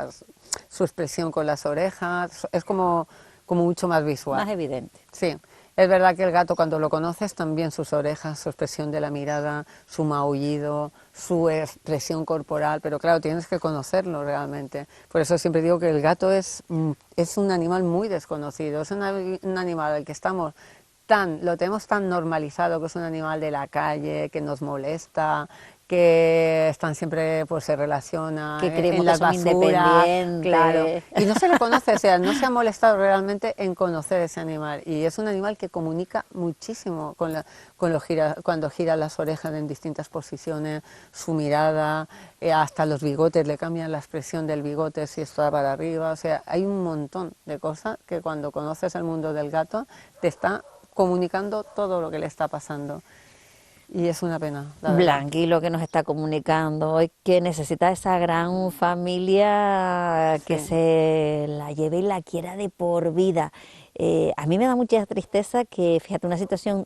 su expresión con las orejas, es como mucho más visual. Más evidente. Sí. Es verdad que el gato, cuando lo conoces, también sus orejas, su expresión de la mirada, su maullido, su expresión corporal, pero claro, tienes que conocerlo realmente. Por eso siempre digo que el gato es un animal muy desconocido, es un animal al que lo tenemos tan normalizado, que es un animal de la calle, que nos molesta, que están siempre, pues se relaciona Que creemos en que las son basuras, independientes. claro, y no se le conoce, o sea, no se ha molestado realmente en conocer ese animal, y es un animal que comunica muchísimo cuando gira las orejas en distintas posiciones, su mirada, hasta los bigotes, le cambian la expresión del bigote si está para arriba, o sea, hay un montón de cosas que cuando conoces el mundo del gato te está comunicando todo lo que le está pasando. Y es una pena, la verdad. Blanqui lo que nos está comunicando hoy, que necesita esa gran familia que Sí. se la lleve y la quiera de por vida. A mí me da mucha tristeza que, fíjate, una situación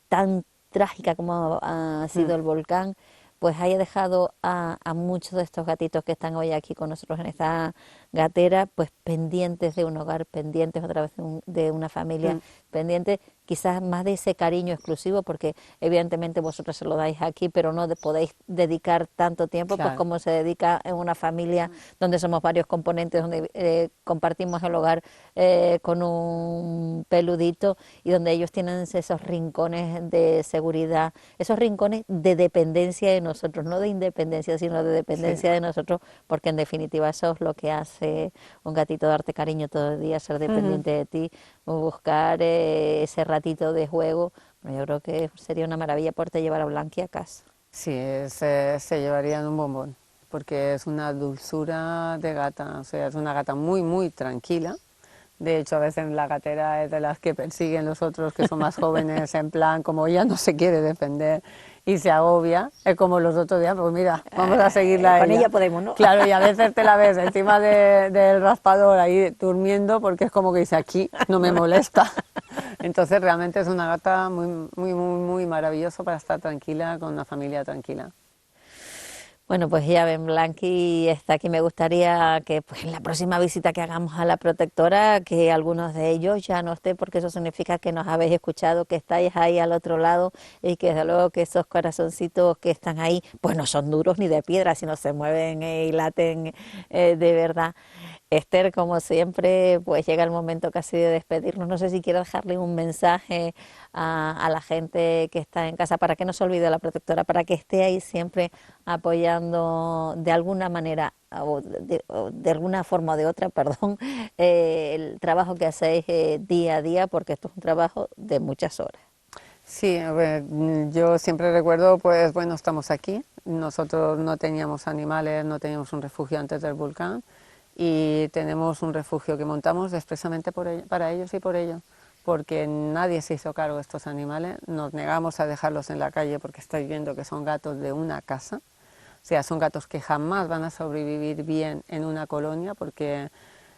tan trágica como ha sido el volcán, pues haya dejado a muchos de estos gatitos que están hoy aquí con nosotros en esta gatera, pues pendientes de un hogar, pendientes otra vez de una familia, pendientes quizás más de ese cariño exclusivo, porque evidentemente vosotros se lo dais aquí, pero no podéis dedicar tanto tiempo, pues Claro. como se dedica en una familia donde somos varios componentes, donde compartimos el hogar con un peludito y donde ellos tienen esos rincones de seguridad, esos rincones de dependencia de nosotros, no de independencia, sino de dependencia de nosotros, porque en definitiva eso es lo que hace un gatito, darte cariño todo el día, ser dependiente de ti, buscar ese ratito de juego. Bueno, yo creo que sería una maravilla poderte llevar a Blanqui a casa. Sí, se llevarían un bombón, porque es una dulzura de gata, o sea, es una gata muy, muy tranquila. De hecho, a veces la gatera es de las que persiguen los otros que son más jóvenes, en plan, como ella no se quiere defender y se agobia, es como los otros días, pues mira, vamos a seguirla. Con ella podemos, ¿no? Claro, y a veces te la ves encima del raspador ahí durmiendo, porque es como que dice, aquí no me molesta. Entonces realmente es una gata muy, muy, muy, muy maravillosa para estar tranquila, con una familia tranquila. Bueno, pues ya ven, Blanqui está aquí. Me gustaría que pues, en la próxima visita que hagamos a la protectora, que algunos de ellos ya no estén, porque eso significa que nos habéis escuchado, que estáis ahí al otro lado y que desde luego que esos corazoncitos que están ahí, pues no son duros ni de piedra, sino se mueven y laten de verdad. Esther, como siempre, pues llega el momento casi de despedirnos. No sé si quieres dejarle un mensaje a la gente que está en casa para que no se olvide de la protectora, para que esté ahí siempre apoyando de alguna manera o de alguna forma o de otra, perdón, el trabajo que hacéis día a día, porque esto es un trabajo de muchas horas. Sí, a ver, yo siempre recuerdo, pues bueno, estamos aquí. Nosotros no teníamos animales, no teníamos un refugio antes del volcán. Y tenemos un refugio que montamos expresamente para ellos y por ellos, porque nadie se hizo cargo de estos animales, nos negamos a dejarlos en la calle porque estáis viendo que son gatos de una casa, o sea, son gatos que jamás van a sobrevivir bien en una colonia porque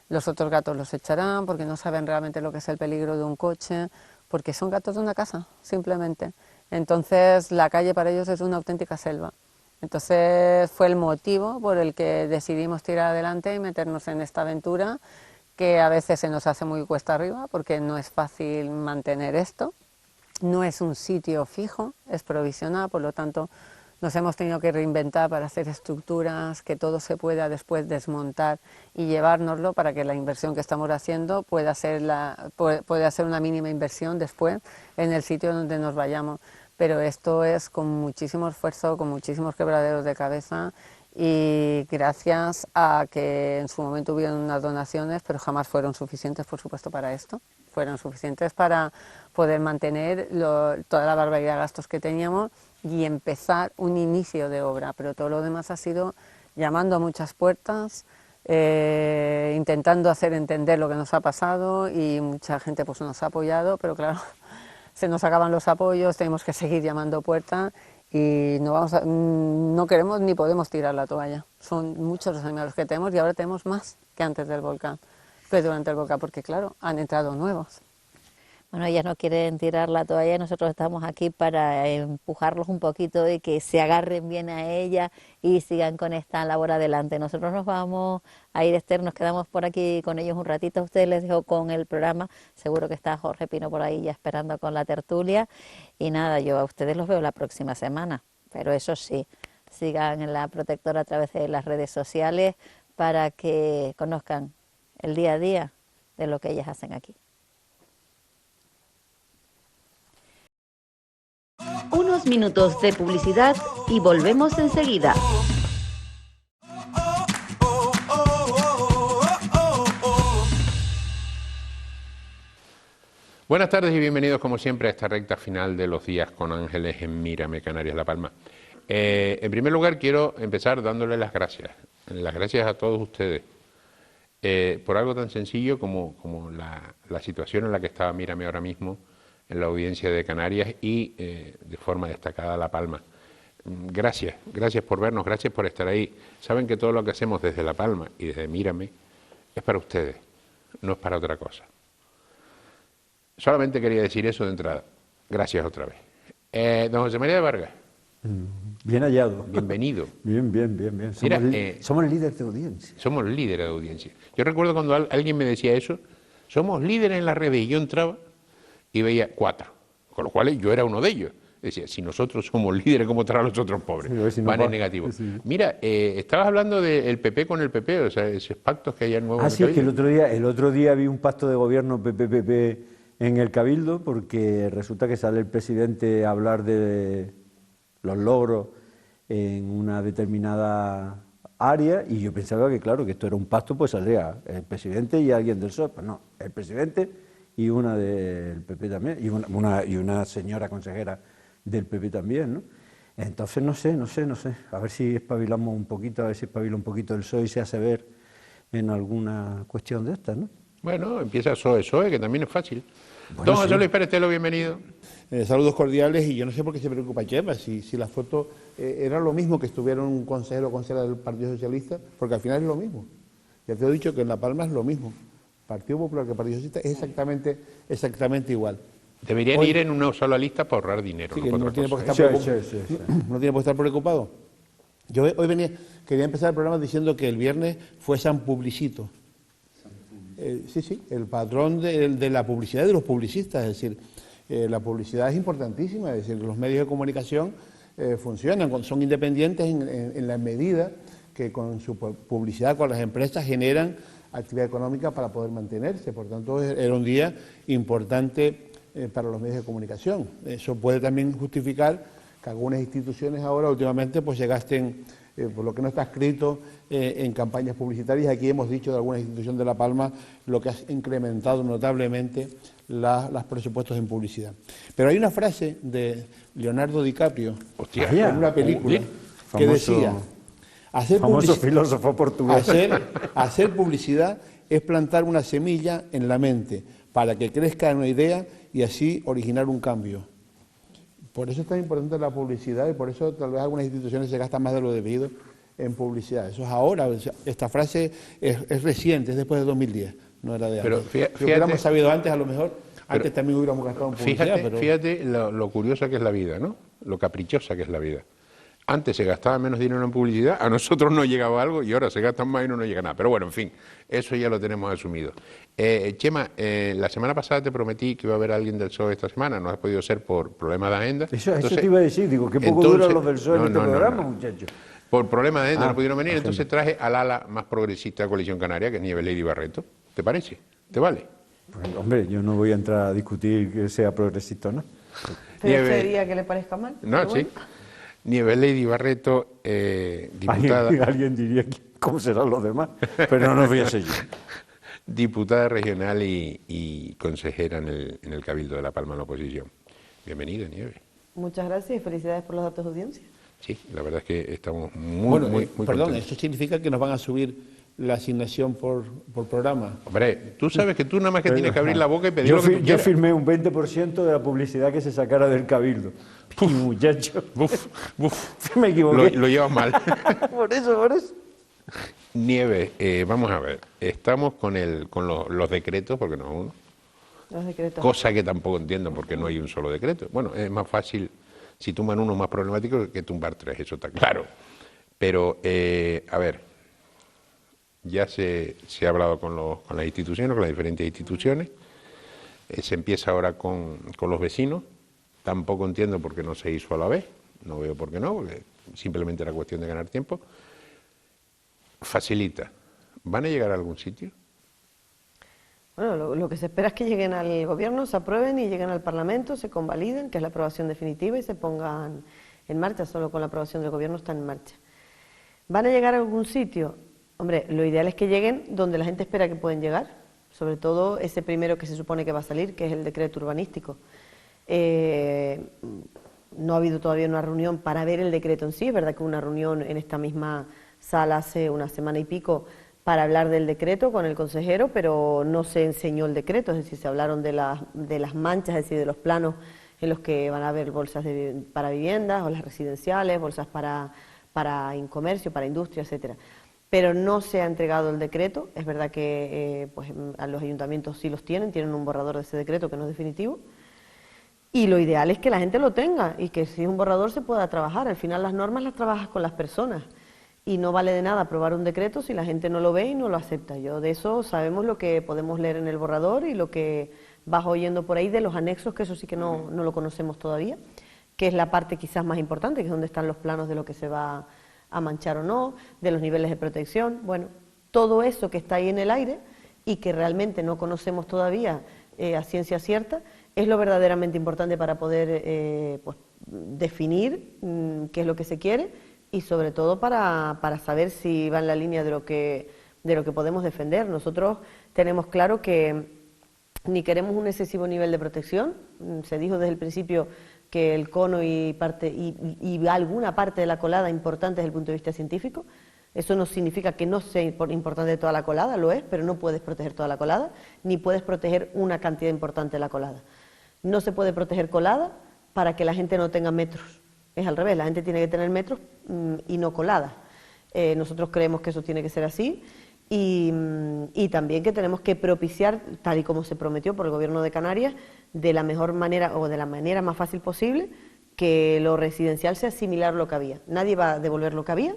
los otros gatos los echarán, porque no saben realmente lo que es el peligro de un coche, porque son gatos de una casa, simplemente. Entonces la calle para ellos es una auténtica selva. Entonces fue el motivo por el que decidimos tirar adelante y meternos en esta aventura, que a veces se nos hace muy cuesta arriba porque no es fácil mantener esto, no es un sitio fijo, es provisional, por lo tanto nos hemos tenido que reinventar para hacer estructuras, que todo se pueda después desmontar y llevárnoslo para que la inversión que estamos haciendo pueda ser una mínima inversión después en el sitio donde nos vayamos. Pero esto es con muchísimo esfuerzo, con muchísimos quebraderos de cabeza y gracias a que en su momento hubieron unas donaciones, pero jamás fueron suficientes, por supuesto, para esto. Fueron suficientes para poder mantener toda la barbaridad de gastos que teníamos y empezar un inicio de obra, pero todo lo demás ha sido llamando a muchas puertas, intentando hacer entender lo que nos ha pasado y mucha gente pues nos ha apoyado, pero claro, se nos acaban los apoyos, tenemos que seguir llamando puertas y no queremos ni podemos tirar la toalla. Son muchos los animales que tenemos y ahora tenemos más que antes del volcán, que durante el volcán, porque claro, han entrado nuevos. Bueno, ellas no quieren tirar la toalla, nosotros estamos aquí para empujarlos un poquito y que se agarren bien a ella y sigan con esta labor adelante. Nosotros nos vamos a ir, Esther, nos quedamos por aquí con ellos un ratito. A ustedes les dejo con el programa, seguro que está Jorge Pino por ahí ya esperando con la tertulia. Y nada, yo a ustedes los veo la próxima semana, pero eso sí, sigan en la protectora a través de las redes sociales para que conozcan el día a día de lo que ellas hacen aquí. Unos Unos minutos de publicidad y volvemos enseguida. Buenas tardes y bienvenidos como siempre a esta recta final de los días con Ángeles en Mírame, Canarias, La Palma. En primer lugar quiero empezar dándole las gracias a todos ustedes por algo tan sencillo como la situación en la que estaba Mírame ahora mismo en la audiencia de Canarias y de forma destacada La Palma. Gracias por vernos, gracias por estar ahí. Saben que todo lo que hacemos desde La Palma y desde Mírame es para ustedes, no es para otra cosa. Solamente quería decir eso de entrada. Gracias otra vez. Don José María de Vargas. Bien hallado. Bienvenido. Bien. Mira, Somos líderes de audiencia. Somos líderes de audiencia. Yo recuerdo cuando alguien me decía eso, somos líderes en las redes, y yo entraba y veía 4, con los cuales yo era uno de ellos. Decía, si nosotros somos líderes, ¿cómo estarán los otros pobres? Sí, si no van en negativo. Sí. Mira, estabas hablando del PP con el PP, o sea, esos pactos que hay nuevos. Ah, sí, es que el otro día vi un pacto de gobierno PP-PP en el Cabildo, porque resulta que sale el presidente a hablar de los logros en una determinada área, y yo pensaba que, claro, que esto era un pacto, pues saldría el presidente y alguien del PSOE. Pues no, el presidente y una del PP también, y una señora consejera del PP también, ¿no? Entonces no sé, a ver si espabilamos un poquito, a ver si espabila un poquito el PSOE y se hace ver en alguna cuestión de estas, ¿no? Bueno, empieza PSOE, que también es fácil. Bueno, don José Luis Pérez Telo, bienvenido. Saludos cordiales, y yo no sé por qué se preocupa Chema, si la foto era lo mismo que estuviera un consejero o consejera del Partido Socialista, porque al final es lo mismo. Ya te he dicho que en La Palma es lo mismo. Partido Popular que Partido Socialista es exactamente igual. Deberían ir en una sola lista para ahorrar dinero. Sí, no tiene por qué estar preocupado. No tiene por qué estar preocupado. Yo hoy quería empezar el programa diciendo que el viernes fue San Publicito. Sí, el patrón de la publicidad y de los publicistas, es decir, la publicidad es importantísima, es decir, los medios de comunicación funcionan, son independientes en la medida que con su publicidad, con las empresas, generan actividad económica para poder mantenerse. Por tanto, era un día importante para los medios de comunicación. Eso puede también justificar que algunas instituciones ahora últimamente pues se gasten, por lo que no está escrito, en campañas publicitarias. Aquí hemos dicho de alguna institución de La Palma lo que ha incrementado notablemente los presupuestos en publicidad. Pero hay una frase de Leonardo DiCaprio en una película que decía, famoso filósofo portugués, hacer publicidad es plantar una semilla en la mente para que crezca una idea y así originar un cambio. Por eso es tan importante la publicidad, y por eso tal vez algunas instituciones se gastan más de lo debido en publicidad. Eso es ahora. O sea, esta frase es reciente, es después de 2010, no era de antes. Pero si hubiéramos sabido antes, a lo mejor, antes también hubiéramos gastado en publicidad. Fíjate lo curiosa que es la vida, ¿no? Lo caprichosa que es la vida. Antes se gastaba menos dinero en publicidad, a nosotros no llegaba algo, y ahora se gastan más y no nos llega nada. Pero bueno, en fin, eso ya lo tenemos asumido. Chema, la semana pasada te prometí que iba a haber alguien del PSOE esta semana, no ha podido ser por problemas de agenda. Eso te iba a decir, digo, qué poco duran los del PSOE en este programa, muchachos. Por problemas de agenda no pudieron venir, entonces traje al ala más progresista de Coalición Canaria, que es Nieves Lady Barreto. ¿Te parece? ¿Te vale? Pues, hombre, yo no voy a entrar a discutir que sea progresista o no. ¿Pero sería que le parezca mal? No, sí. Nieves Lady Barreto, diputada... Alguien diría, ¿cómo serán los demás? Pero no voy a ser yo. Diputada regional y consejera en el Cabildo de La Palma en la oposición. Bienvenida, Nieves. Muchas gracias y felicidades por los datos de audiencia. Sí, la verdad es que estamos muy perdón, contentos. ¿Eso significa que nos van a subir la asignación por programa? Hombre, tú sabes que tú nada más que tienes que abrir la boca y pedir lo que tú quieras. Yo firmé un 20% de la publicidad que se sacara del Cabildo. Muchacho. Me equivoqué. Lo llevas mal. Por eso. Nieves, vamos a ver. Estamos con los decretos, porque no es uno. Los decretos. Cosa que tampoco entiendo porque no hay un solo decreto. Bueno, es más fácil si tumban uno más problemático que tumbar 3, eso está claro. Pero, a ver, ya se ha hablado con las instituciones, con las diferentes instituciones. Se empieza ahora con los vecinos. Tampoco entiendo por qué no se hizo a la vez. No veo por qué no, porque simplemente era cuestión de ganar tiempo. Facilita. ¿Van a llegar a algún sitio? Bueno, lo que se espera es que lleguen al Gobierno, se aprueben y lleguen al Parlamento, se convaliden, que es la aprobación definitiva, y se pongan en marcha. Solo con la aprobación del Gobierno están en marcha. ¿Van a llegar a algún sitio? Hombre, lo ideal es que lleguen donde la gente espera que pueden llegar, sobre todo ese primero que se supone que va a salir, que es el decreto urbanístico. No ha habido todavía una reunión para ver el decreto en sí. Es verdad que hubo una reunión en esta misma sala hace una semana y pico para hablar del decreto con el consejero, pero no se enseñó el decreto, es decir, se hablaron de las manchas, es decir, de los planos en los que van a haber bolsas para viviendas, o las residenciales, bolsas para comercio, para industria, etcétera. Pero no se ha entregado el decreto. Es verdad que pues, a los ayuntamientos sí los tienen un borrador de ese decreto que no es definitivo, y lo ideal es que la gente lo tenga y que si es un borrador se pueda trabajar. Al final las normas las trabajas con las personas y no vale de nada aprobar un decreto si la gente no lo ve y no lo acepta. Yo de eso sabemos lo que podemos leer en el borrador y lo que vas oyendo por ahí de los anexos, que eso sí que no lo conocemos todavía, que es la parte quizás más importante, que es donde están los planos de lo que se va a manchar o no, de los niveles de protección. Bueno, todo eso que está ahí en el aire y que realmente no conocemos todavía a ciencia cierta, es lo verdaderamente importante para poder pues, definir qué es lo que se quiere y sobre todo para saber si va en la línea de lo que podemos defender. Nosotros tenemos claro que ni queremos un excesivo nivel de protección. Se dijo desde el principio que el cono y alguna parte de la colada importante desde el punto de vista científico. Eso no significa que no sea importante toda la colada, lo es, pero no puedes proteger toda la colada, ni puedes proteger una cantidad importante de la colada. No se puede proteger colada para que la gente no tenga metros. Es al revés, la gente tiene que tener metros y no colada. Nosotros creemos que eso tiene que ser así y también que tenemos que propiciar, tal y como se prometió por el Gobierno de Canarias, de la mejor manera o de la manera más fácil posible, que lo residencial sea similar a lo que había. Nadie va a devolver lo que había,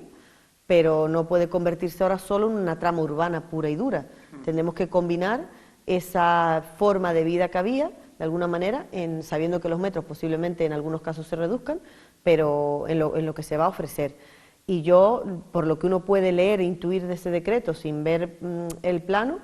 pero no puede convertirse ahora solo en una trama urbana pura y dura. Tenemos que combinar esa forma de vida que había, de alguna manera, sabiendo que los metros posiblemente en algunos casos se reduzcan, pero en lo que se va a ofrecer. Y yo, por lo que uno puede leer e intuir de ese decreto sin ver el plano,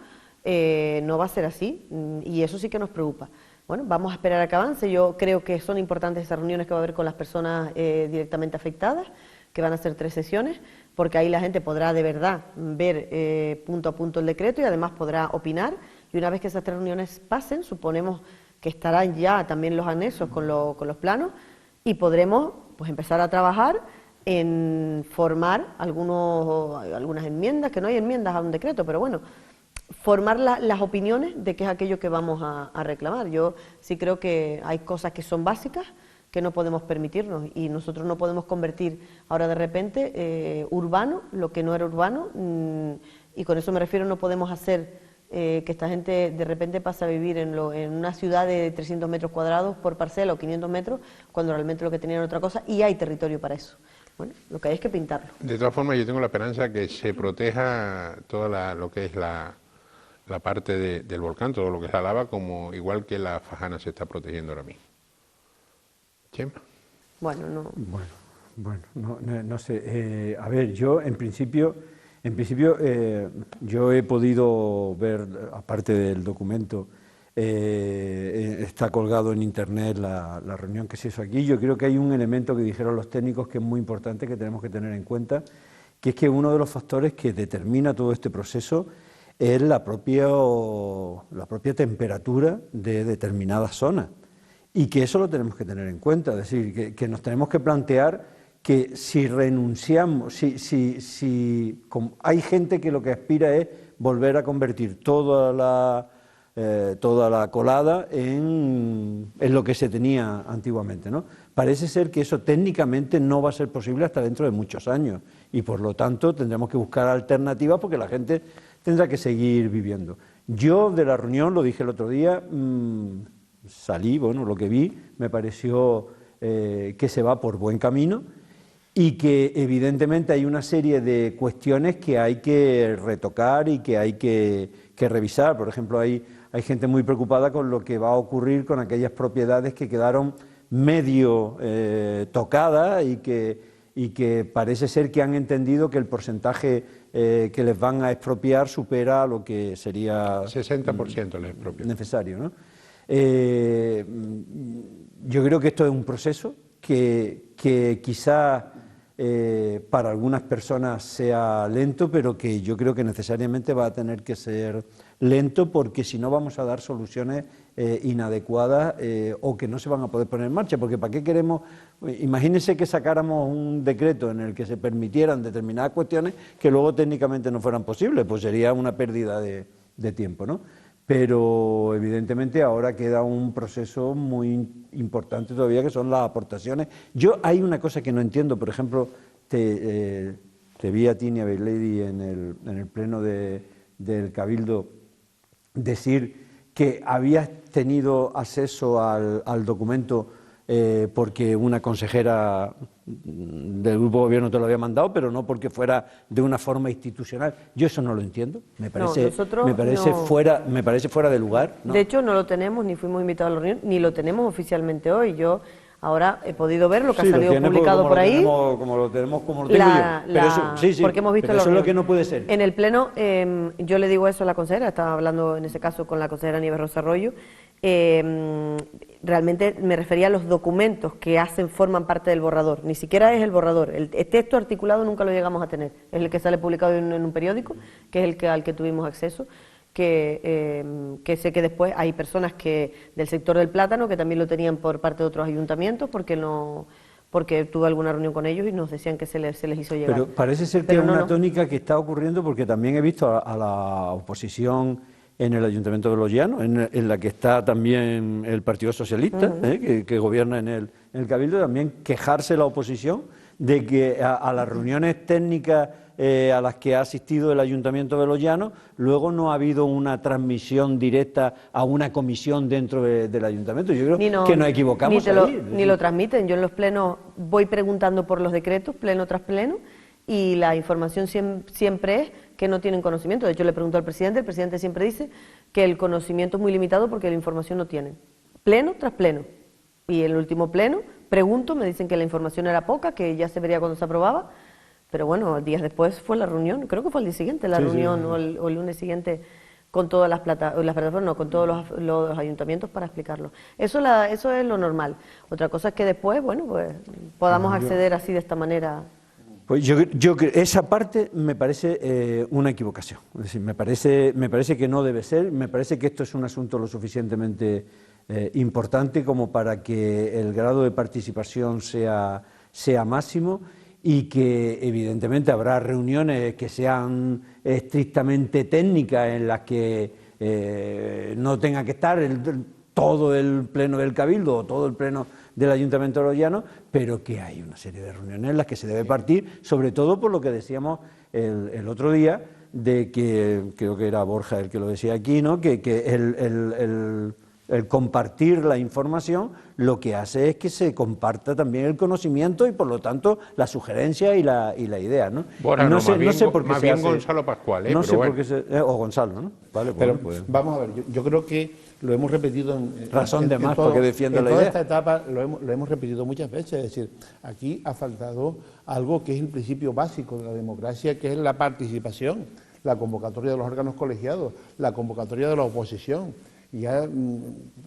no va a ser así, y eso sí que nos preocupa. Bueno, vamos a esperar a que avance. Yo creo que son importantes esas reuniones que va a haber con las personas directamente afectadas, que van a ser 3 sesiones, porque ahí la gente podrá de verdad ver punto a punto el decreto y además podrá opinar, y una vez que esas 3 reuniones pasen, suponemos que estarán ya también los anexos con los planos y podremos pues empezar a trabajar en formar algunas enmiendas, que no hay enmiendas a un decreto, pero bueno, formar las opiniones de qué es aquello que vamos a reclamar. Yo sí creo que hay cosas que son básicas que no podemos permitirnos y nosotros no podemos convertir ahora de repente urbano lo que no era urbano y con eso me refiero, no podemos hacer que esta gente de repente pase a vivir en una ciudad de 300 metros cuadrados por parcela o 500 metros cuando realmente lo que tenían era otra cosa y hay territorio para eso. Bueno, lo que hay es que pintarlo. De todas formas, yo tengo la esperanza que se proteja toda lo que es la parte del volcán, todo lo que es la lava, como igual que la Fajana se está protegiendo ahora mismo. Chema. Bueno, no sé. A ver, yo en principio yo he podido ver, aparte del documento, está colgado en internet la reunión que se hizo aquí. Yo creo que hay un elemento que dijeron los técnicos que es muy importante, que tenemos que tener en cuenta, que es que uno de los factores que determina todo este proceso es la propia temperatura de determinadas zonas, y que eso lo tenemos que tener en cuenta, es decir, que nos tenemos que plantear que si renunciamos, hay gente que lo que aspira es volver a convertir toda la colada en lo que se tenía antiguamente, ¿no? Parece ser que eso técnicamente no va a ser posible hasta dentro de muchos años y por lo tanto tendremos que buscar alternativas porque la gente tendrá que seguir viviendo. Yo de la reunión, lo dije el otro día, salí, bueno, lo que vi me pareció que se va por buen camino y que evidentemente hay una serie de cuestiones que hay que retocar y que hay que revisar. Por ejemplo, hay gente muy preocupada con lo que va a ocurrir con aquellas propiedades que quedaron medio tocadas y que parece ser que han entendido que el porcentaje que les van a expropiar supera lo que sería 60% les expropia. necesario, ¿no? Yo creo que esto es un proceso que quizá para algunas personas sea lento, pero que yo creo que necesariamente va a tener que ser lento, porque si no vamos a dar soluciones inadecuadas o que no se van a poder poner en marcha, porque ¿para qué queremos? Imagínense que sacáramos un decreto en el que se permitieran determinadas cuestiones que luego técnicamente no fueran posibles, pues sería una pérdida de tiempo, ¿no? Pero evidentemente ahora queda un proceso muy importante todavía, que son las aportaciones. Yo hay una cosa que no entiendo, por ejemplo, te vi a ti, Niabeilady, en el pleno del Cabildo decir que habías tenido acceso al documento porque una consejera del grupo de gobierno te lo había mandado, pero no porque fuera de una forma institucional. Yo eso no lo entiendo. Me parece fuera de lugar, ¿no? De hecho, no lo tenemos, ni fuimos invitados a la reunión, ni lo tenemos oficialmente hoy. Yo ahora he podido ver lo que ha salido publicado por ahí. Como lo tengo yo. Porque hemos visto pero eso es lo que no puede ser. En el pleno, yo le digo eso a la consejera, estaba hablando en ese caso con la consejera Nieves Rosa Arroyo. Realmente me refería a los documentos que forman parte del borrador, ni siquiera es el borrador, el texto articulado nunca lo llegamos a tener, es el que sale publicado en un periódico, que es al que tuvimos acceso, que sé que después hay personas del sector del plátano que también lo tenían por parte de otros ayuntamientos, porque tuve alguna reunión con ellos y nos decían que se les hizo llegar. Pero parece ser que es una tónica que está ocurriendo, porque también he visto a la oposición en el Ayuntamiento de Los Llanos, en la que está también el Partido Socialista, que gobierna en el Cabildo, también quejarse la oposición de que a las reuniones técnicas a las que ha asistido el Ayuntamiento de Los Llanos, luego no ha habido una transmisión directa a una comisión dentro del Ayuntamiento. Yo creo que nos equivocamos ni lo transmiten. Yo en los plenos voy preguntando por los decretos, pleno tras pleno, y la información siempre es que no tienen conocimiento. De hecho, le pregunto al presidente, el presidente siempre dice que el conocimiento es muy limitado porque la información no tienen. Pleno tras pleno. Y en el último pleno, pregunto, me dicen que la información era poca, que ya se vería cuando se aprobaba, pero bueno, días después fue la reunión, creo que fue el día siguiente la reunión, o el lunes siguiente, con todas las plataformas, no, con todos los ayuntamientos para explicarlo. Eso es lo normal. Otra cosa es que después, bueno, pues podamos acceder así de esta manera. Pues yo esa parte me parece una equivocación. Es decir, me parece que no debe ser, me parece que esto es un asunto lo suficientemente importante como para que el grado de participación sea máximo, y que evidentemente habrá reuniones que sean estrictamente técnicas en las que no tenga que estar todo el pleno del Cabildo o todo el pleno del Ayuntamiento de Los Llanos, pero que hay una serie de reuniones en las que se debe partir, sobre todo por lo que decíamos el otro día, de que creo que era Borja el que lo decía aquí, ¿no? que el compartir la información lo que hace es que se comparta también el conocimiento y por lo tanto la sugerencia y la idea, ¿no? Bueno, no sé por qué más bien Gonzalo Pascual, no sé por qué o Gonzalo, ¿no? Vale, pero pues vamos a ver, yo creo que lo hemos repetido razón de más porque defiende la idea. En toda esta etapa lo hemos repetido muchas veces, es decir, aquí ha faltado algo que es el principio básico de la democracia, que es la participación, la convocatoria de los órganos colegiados, la convocatoria de la oposición. Y ya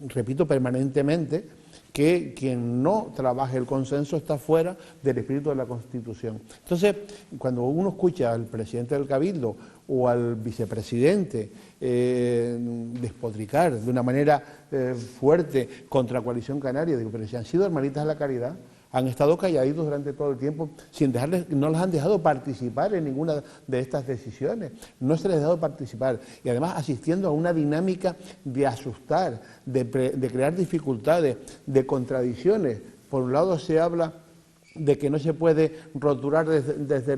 repito permanentemente que quien no trabaje el consenso está fuera del espíritu de la Constitución. Entonces, cuando uno escucha al presidente del Cabildo o al vicepresidente despotricar de una manera fuerte contra Coalición Canaria, digo, pero si han sido hermanitas de la caridad, han estado calladitos durante todo el tiempo, no les han dejado participar en ninguna de estas decisiones, no se les ha dejado participar, y además asistiendo a una dinámica de asustar, de crear dificultades, de contradicciones. Por un lado se habla de que no se puede roturar desde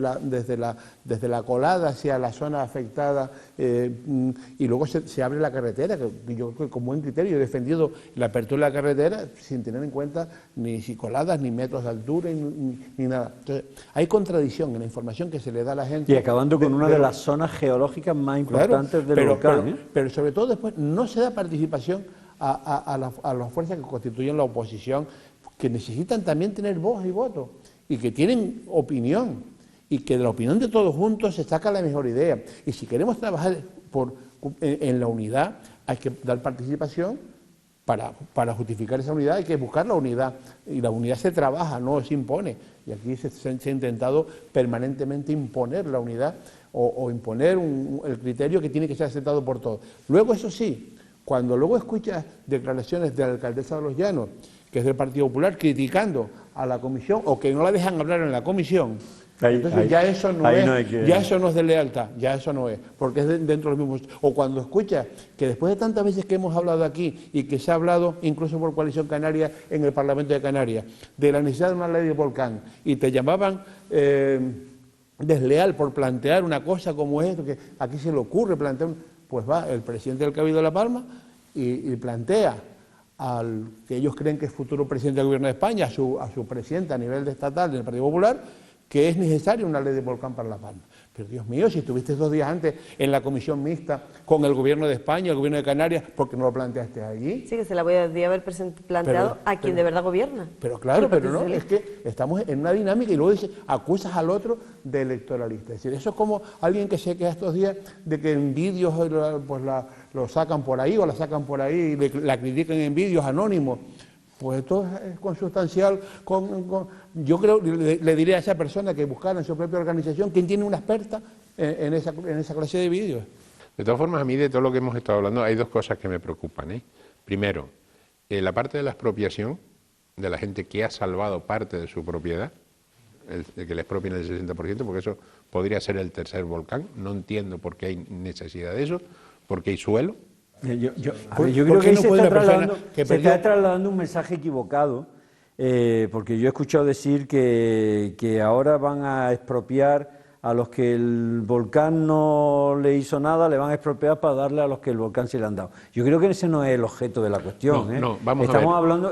la colada hacia la zona afectada y luego se abre la carretera, que yo creo que con buen criterio he defendido la apertura de la carretera sin tener en cuenta ni coladas, ni metros de altura, ni nada. Entonces, hay contradicción en la información que se le da a la gente. Y acabando con una de las zonas geológicas más importantes del volcán. Pero sobre todo después no se da participación a las fuerzas que constituyen la oposición, que necesitan también tener voz y voto, y que tienen opinión, y que de la opinión de todos juntos se saca la mejor idea. Y si queremos trabajar en la unidad, hay que dar participación. Para justificar esa unidad hay que buscar la unidad, y la unidad se trabaja, no se impone, y aquí se ha intentado permanentemente imponer la unidad o imponer el criterio que tiene que ser aceptado por todos. Luego, eso sí, cuando luego escuchas declaraciones de la alcaldesa de Los Llanos, que es del Partido Popular, criticando a la comisión o que no la dejan hablar en la comisión, entonces ya eso no es de lealtad, ya eso no es, porque es dentro de los mismos. O cuando escuchas que después de tantas veces que hemos hablado aquí y que se ha hablado incluso por Coalición Canaria en el Parlamento de Canarias de la necesidad de una ley de volcán y te llamaban desleal por plantear una cosa como esto, que aquí se le ocurre plantear, pues va el presidente del Cabildo de La Palma y plantea al que ellos creen que es futuro presidente del Gobierno de España, a su presidente a nivel estatal del Partido Popular, que es necesaria una ley de volcán para La Palma. Pero Dios mío, si estuviste 2 días antes en la comisión mixta con el Gobierno de España, el Gobierno de Canarias, ¿por qué no lo planteaste allí? Sí, que se la voy a haber planteado a quien de verdad gobierna. Pero claro, pero no, es que estamos en una dinámica y luego acusas al otro de electoralista. Es decir, eso es como alguien que se queda estos días de que en vídeos pues lo sacan por ahí o la sacan por ahí y la critican en vídeos anónimos. Pues esto es consustancial yo creo, le diré a esa persona que buscara en su propia organización quién tiene una experta en esa clase de vídeos. De todas formas, a mí de todo lo que hemos estado hablando hay 2 cosas que me preocupan. Primero, la parte de la expropiación, de la gente que ha salvado parte de su propiedad, el que le expropien el 60%, porque eso podría ser el tercer volcán. No entiendo por qué hay necesidad de eso, porque hay suelo. Yo creo que ahí se está trasladando un mensaje equivocado, porque yo he escuchado decir que ahora van a expropiar a los que el volcán no le hizo nada, le van a expropiar para darle a los que el volcán se le han dado. Yo creo que ese no es el objeto de la cuestión. Estamos hablando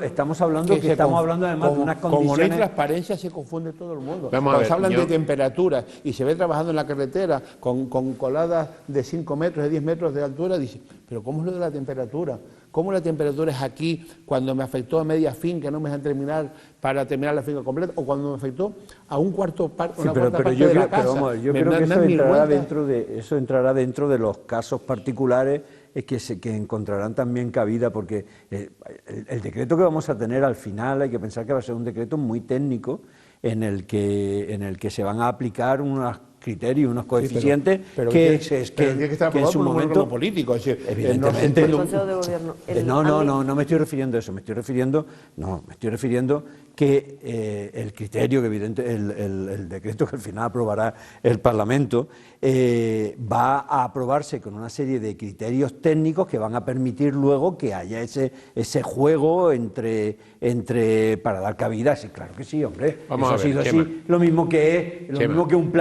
además de unas condiciones. Como no hay transparencia se confunde todo el mundo. Cuando se hablan de temperaturas y se ve trabajando en la carretera con coladas de 5 metros, de 10 metros de altura, dice, pero ¿cómo es lo de la temperatura? ¿Cómo la temperatura es aquí cuando me afectó a media finca, no me dejan terminar para terminar la finca completa, o cuando me afectó a un cuarto parte de la casa? Yo creo que eso entrará dentro de los casos particulares que encontrarán también cabida, porque el decreto que vamos a tener al final hay que pensar que va a ser un decreto muy técnico en el que se van a aplicar unos criterios, unos coeficientes que en su momento político, es decir, evidentemente no me estoy refiriendo a eso, me estoy refiriendo que el criterio que evidentemente el decreto que al final aprobará el Parlamento va a aprobarse con una serie de criterios técnicos que van a permitir luego que haya ese juego para dar cabida. Sí, claro que sí, hombre. Eso ha sido así. Lo mismo que un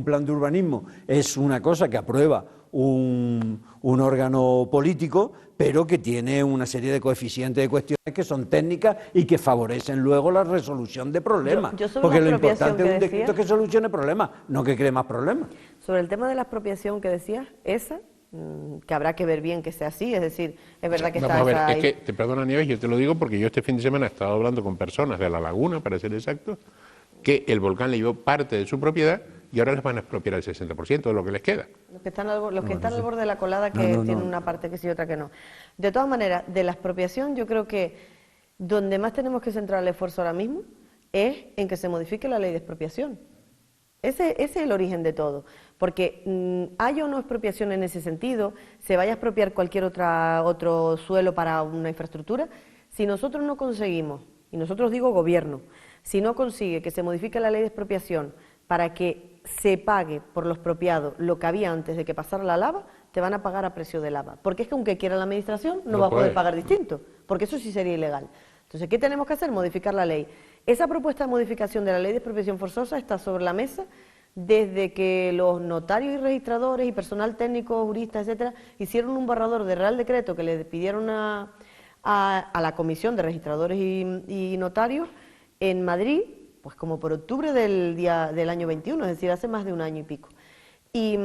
plan de urbanismo es una cosa que aprueba un órgano político, pero que tiene una serie de coeficientes de cuestiones que son técnicas y que favorecen luego la resolución de problemas. Porque lo importante de un decreto es que solucione problemas, no que cree más problemas. Sobre el tema de la expropiación que decías, que habrá que ver bien que sea así, es decir, es verdad que está ahí. Es que, te perdona Nieves, yo te lo digo porque yo este fin de semana he estado hablando con personas de La Laguna, para ser exacto, que el volcán le llevó parte de su propiedad y ahora les van a expropiar el 60% de lo que les queda. Los que están al borde de la colada, que tienen una parte que sí y otra que no. De todas maneras, de la expropiación, yo creo que donde más tenemos que centrar el esfuerzo ahora mismo es en que se modifique la ley de expropiación. Ese es el origen de todo, porque haya o no expropiación en ese sentido, se vaya a expropiar cualquier otro suelo para una infraestructura, si nosotros no conseguimos, y nosotros digo gobierno, si no consigue que se modifique la ley de expropiación para que se pague por lo expropiado lo que había antes de que pasara la lava, te van a pagar a precio de lava, porque es que aunque quiera la administración no va a poder pagar distinto, porque eso sí sería ilegal. Entonces, ¿qué tenemos que hacer? Modificar la ley. Esa propuesta de modificación de la ley de expropiación forzosa está sobre la mesa desde que los notarios y registradores y personal técnico, juristas, etcétera, hicieron un borrador de Real Decreto que le pidieron a la Comisión de Registradores y Notarios en Madrid, pues como por octubre del año 21, es decir, hace más de un año y pico. Y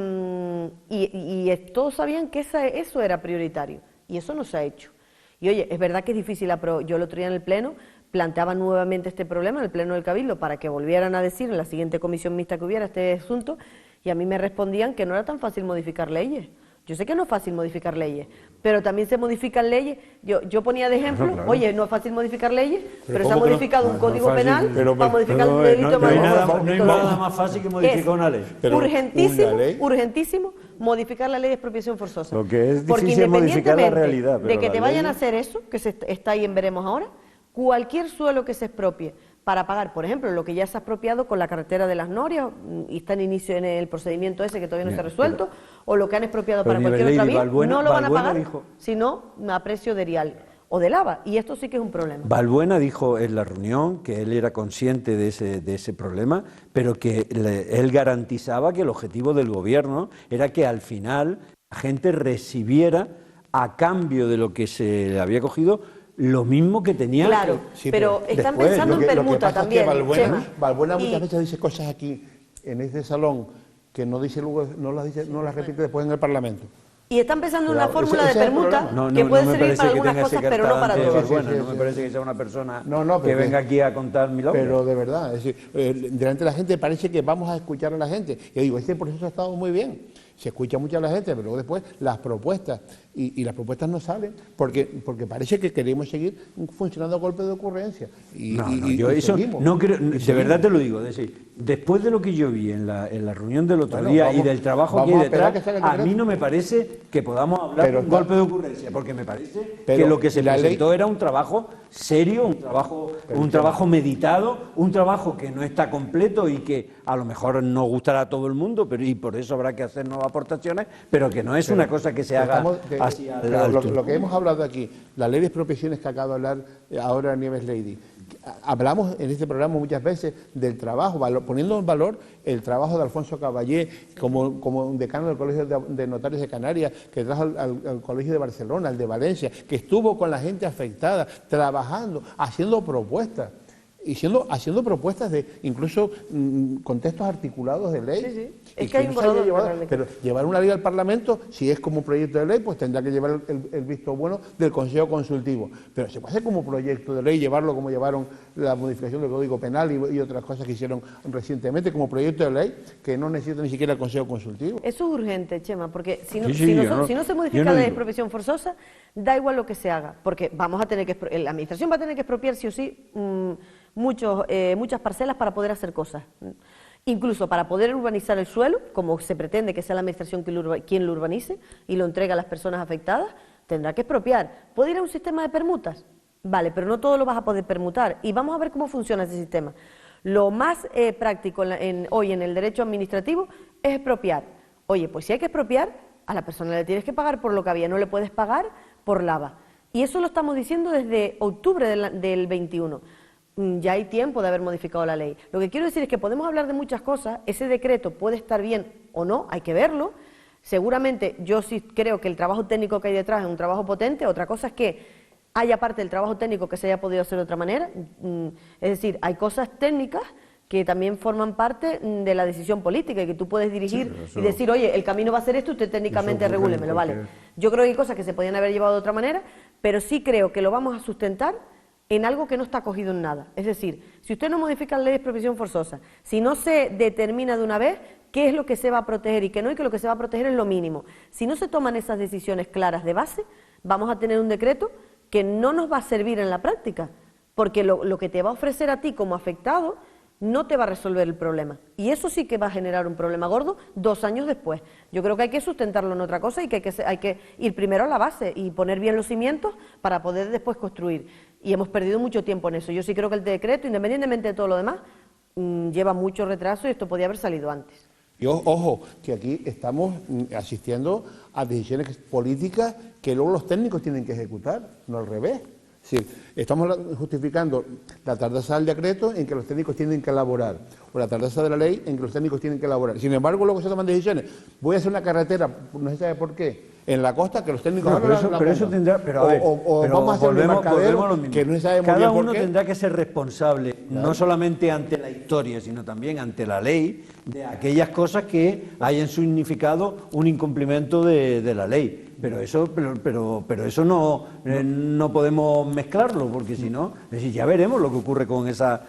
todos sabían que eso era prioritario, y eso no se ha hecho. Y oye, es verdad que es difícil, yo el otro día en el Pleno planteaban nuevamente este problema en el Pleno del Cabildo para que volvieran a decir en la siguiente comisión mixta que hubiera este asunto, y a mí me respondían que no era tan fácil modificar leyes. Yo sé que no es fácil modificar leyes, pero también se modifican leyes. Yo ponía de ejemplo, claro. Oye, no es fácil modificar leyes, pero se ha modificado un código penal para modificar un delito. No hay nada más fácil que modificar una ley. Urgentísimo modificar la ley de expropiación forzosa. Lo que es difícil es modificar la realidad. De que te vayan a hacer eso, que está ahí en veremos ahora, cualquier suelo que se expropie para pagar, por ejemplo, lo que ya se ha expropiado con la carretera de las Norias y está en inicio en el procedimiento ese que todavía no se ha resuelto, o lo que han expropiado para cualquier otra vía, no lo van a pagar, sino a precio de Rial o de Lava, y esto sí que es un problema. Balbuena dijo en la reunión que él era consciente de ese problema, pero que él garantizaba que el objetivo del gobierno era que al final la gente recibiera, a cambio de lo que se le había cogido, lo mismo que tenía. Claro, sí, pero están pensando en permuta también. Balbuena muchas veces dice cosas aquí, en este salón, que no dice luego, no las repite después en el Parlamento. Y están pensando en una fórmula de permuta que puede servir para algunas cosas, pero no para todas. No me parece que sea una persona que venga aquí a contar milagros. Pero de verdad, es decir, delante de la gente parece que vamos a escuchar a la gente. Yo digo, este proceso ha estado muy bien. Se escucha mucho a la gente, pero luego después las propuestas, y las propuestas no salen, porque parece que queremos seguir funcionando a golpe de ocurrencia. Yo eso no creo, de verdad te lo digo, es decir, después de lo que yo vi en la reunión del otro día y del trabajo que hay detrás, a mí no me parece que podamos hablar de un golpe de ocurrencia, porque me parece que lo que se presentó era un trabajo serio, un trabajo meditado, un trabajo que no está completo y que a lo mejor no gustará a todo el mundo, y por eso habrá que hacer nuevas aportaciones, pero que no es una cosa que se haga así al lo que hemos hablado aquí, la ley de expropiaciones que acaba de hablar ahora Nieves Lady, hablamos en este programa muchas veces del trabajo, poniendo en valor el trabajo de Alfonso Caballé como decano del Colegio de Notarios de Canarias, que trajo al Colegio de Barcelona, al de Valencia, que estuvo con la gente afectada, trabajando, haciendo propuestas. Haciendo propuestas de incluso con textos articulados de ley. Sí. Es que hay un borrador. Pero llevar una ley al Parlamento, si es como un proyecto de ley, pues tendrá que llevar el visto bueno del Consejo Consultivo. Pero se puede hacer como proyecto de ley, llevarlo como llevaron la modificación del Código Penal y otras cosas que hicieron recientemente, como proyecto de ley, que no necesita ni siquiera el Consejo Consultivo. Eso es urgente, Chema, porque si no se modifica la ley de expropiación forzosa, da igual lo que se haga, porque vamos a tener que la Administración va a tener que expropiar sí o sí muchas parcelas para poder hacer cosas. Incluso para poder urbanizar el suelo, como se pretende que sea la Administración quien lo urbanice y lo entregue a las personas afectadas, tendrá que expropiar. ¿Puede ir a un sistema de permutas? Vale, pero no todo lo vas a poder permutar. Y vamos a ver cómo funciona ese sistema. Lo más práctico hoy en el derecho administrativo es expropiar. Oye, pues si hay que expropiar, a la persona le tienes que pagar por lo que había, no le puedes pagar por Lava. Y eso lo estamos diciendo desde octubre del 21. Ya hay tiempo de haber modificado la ley. Lo que quiero decir es que podemos hablar de muchas cosas, ese decreto puede estar bien o no, hay que verlo. Seguramente yo sí creo que el trabajo técnico que hay detrás es un trabajo potente, otra cosa es que haya parte del trabajo técnico que se haya podido hacer de otra manera, es decir, hay cosas técnicas que también forman parte de la decisión política y que tú puedes dirigir y decir, oye, el camino va a ser esto, usted técnicamente regúlemelo, vale. Yo creo que hay cosas que se podían haber llevado de otra manera, pero sí creo que lo vamos a sustentar en algo que no está cogido en nada. Es decir, si usted no modifica la ley de expropiación forzosa, si no se determina de una vez qué es lo que se va a proteger y qué no, y que lo que se va a proteger es lo mínimo, si no se toman esas decisiones claras de base, vamos a tener un decreto que no nos va a servir en la práctica, porque lo que te va a ofrecer a ti como afectado no te va a resolver el problema. Y eso sí que va a generar un problema gordo 2 años después. Yo creo que hay que sustentarlo en otra cosa y que hay que ir primero a la base y poner bien los cimientos para poder después construir. Y hemos perdido mucho tiempo en eso. Yo sí creo que el decreto, independientemente de todo lo demás, lleva mucho retraso y esto podía haber salido antes. Y ojo, que aquí estamos asistiendo a decisiones políticas que luego los técnicos tienen que ejecutar, no al revés. Es decir, estamos justificando la tardanza del decreto en que los técnicos tienen que elaborar, o la tardanza de la ley en que los técnicos tienen que elaborar. Sin embargo, luego se toman decisiones. Voy a hacer una carretera, no se sabe por qué, en la costa, que los técnicos vamos a hacer un embarcadero que no se sabe muy bien por qué. Cada uno tendrá que ser responsable, no solamente ante la historia, sino también ante la ley, de aquellas cosas que hayan significado un incumplimiento de la ley. pero eso no podemos mezclarlo, porque si no, es decir, ya veremos lo que ocurre con esa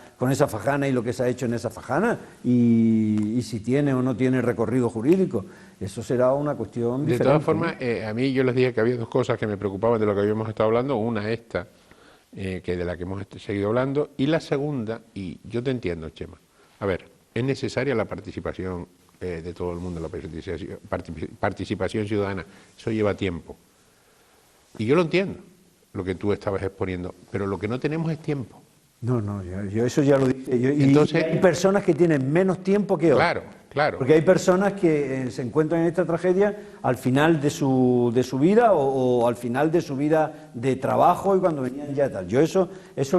fajana y lo que se ha hecho en esa fajana, y si tiene o no tiene recorrido jurídico. Eso será una cuestión diferente. De todas formas, a mí yo les dije que había dos cosas que me preocupaban de lo que habíamos estado hablando. Una esta, que de la que hemos seguido hablando, y la segunda, y yo te entiendo, Chema, a ver, es necesaria la participación de todo el mundo, la participación ciudadana, eso lleva tiempo. Y yo lo entiendo, lo que tú estabas exponiendo, pero lo que no tenemos es tiempo. No, yo eso ya lo dije. Entonces, y hay personas que tienen menos tiempo que otras. Claro. Porque hay personas que se encuentran en esta tragedia al final de su vida o al final de su vida de trabajo y cuando venían ya tal. Yo eso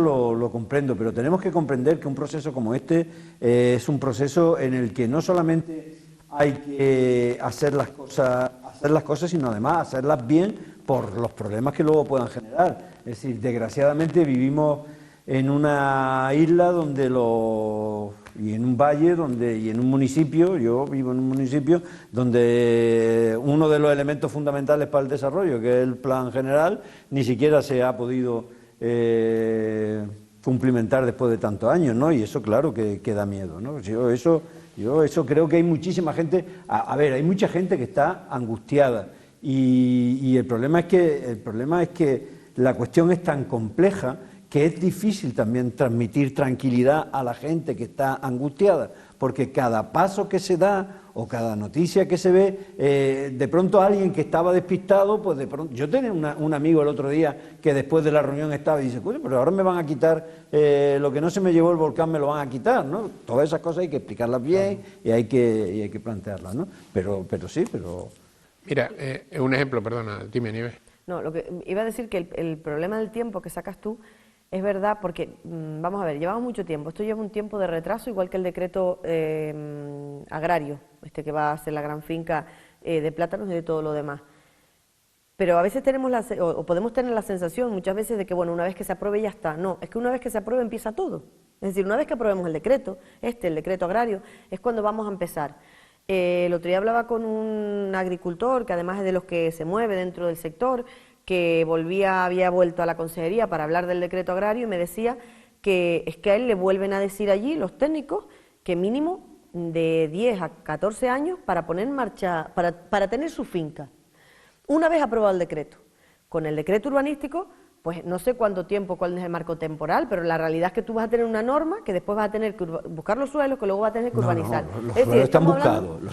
lo comprendo, pero tenemos que comprender que un proceso como este es un proceso en el que no solamente hay que hacer las cosas, sino además hacerlas bien por los problemas que luego puedan generar. Es decir, desgraciadamente vivimos en una isla y en un valle y en un municipio, yo vivo en un municipio donde uno de los elementos fundamentales para el desarrollo, que es el plan general, ni siquiera se ha podido cumplimentar después de tantos años, ¿no? Y eso claro que da miedo, ¿no? Yo eso creo que hay muchísima gente, hay mucha gente que está angustiada y el problema es que la cuestión es tan compleja que es difícil también transmitir tranquilidad a la gente que está angustiada, porque cada paso que se da o cada noticia que se ve, de pronto alguien que estaba despistado, pues de pronto... Yo tenía un amigo el otro día que después de la reunión estaba y dice, coño, pero ahora me van a quitar lo que no se me llevó el volcán, me lo van a quitar, ¿no? Todas esas cosas hay que explicarlas bien y hay que plantearlas, ¿no? Pero sí. Mira, un ejemplo, perdona, dime, Nieves. No, lo que iba a decir que el problema del tiempo que sacas tú es verdad, porque, vamos a ver, llevamos mucho tiempo, esto lleva un tiempo de retraso, igual que el decreto agrario, que va a ser la gran finca de plátanos y de todo lo demás. Pero a veces tenemos o podemos tener la sensación muchas veces de que, bueno, una vez que se apruebe ya está. No, es que una vez que se apruebe empieza todo. Es decir, una vez que aprobemos el decreto, el decreto agrario, es cuando vamos a empezar. El otro día hablaba con un agricultor, que además es de los que se mueve dentro del sector, que había vuelto a la consejería para hablar del decreto agrario y me decía que es que a él le vuelven a decir allí los técnicos que mínimo de 10 a 14 años para poner en marcha, para tener su finca. Una vez aprobado el decreto, con el decreto urbanístico, pues no sé cuánto tiempo, cuál es el marco temporal, pero la realidad es que tú vas a tener una norma que después vas a tener que buscar los suelos, que luego vas a tener que urbanizar. Los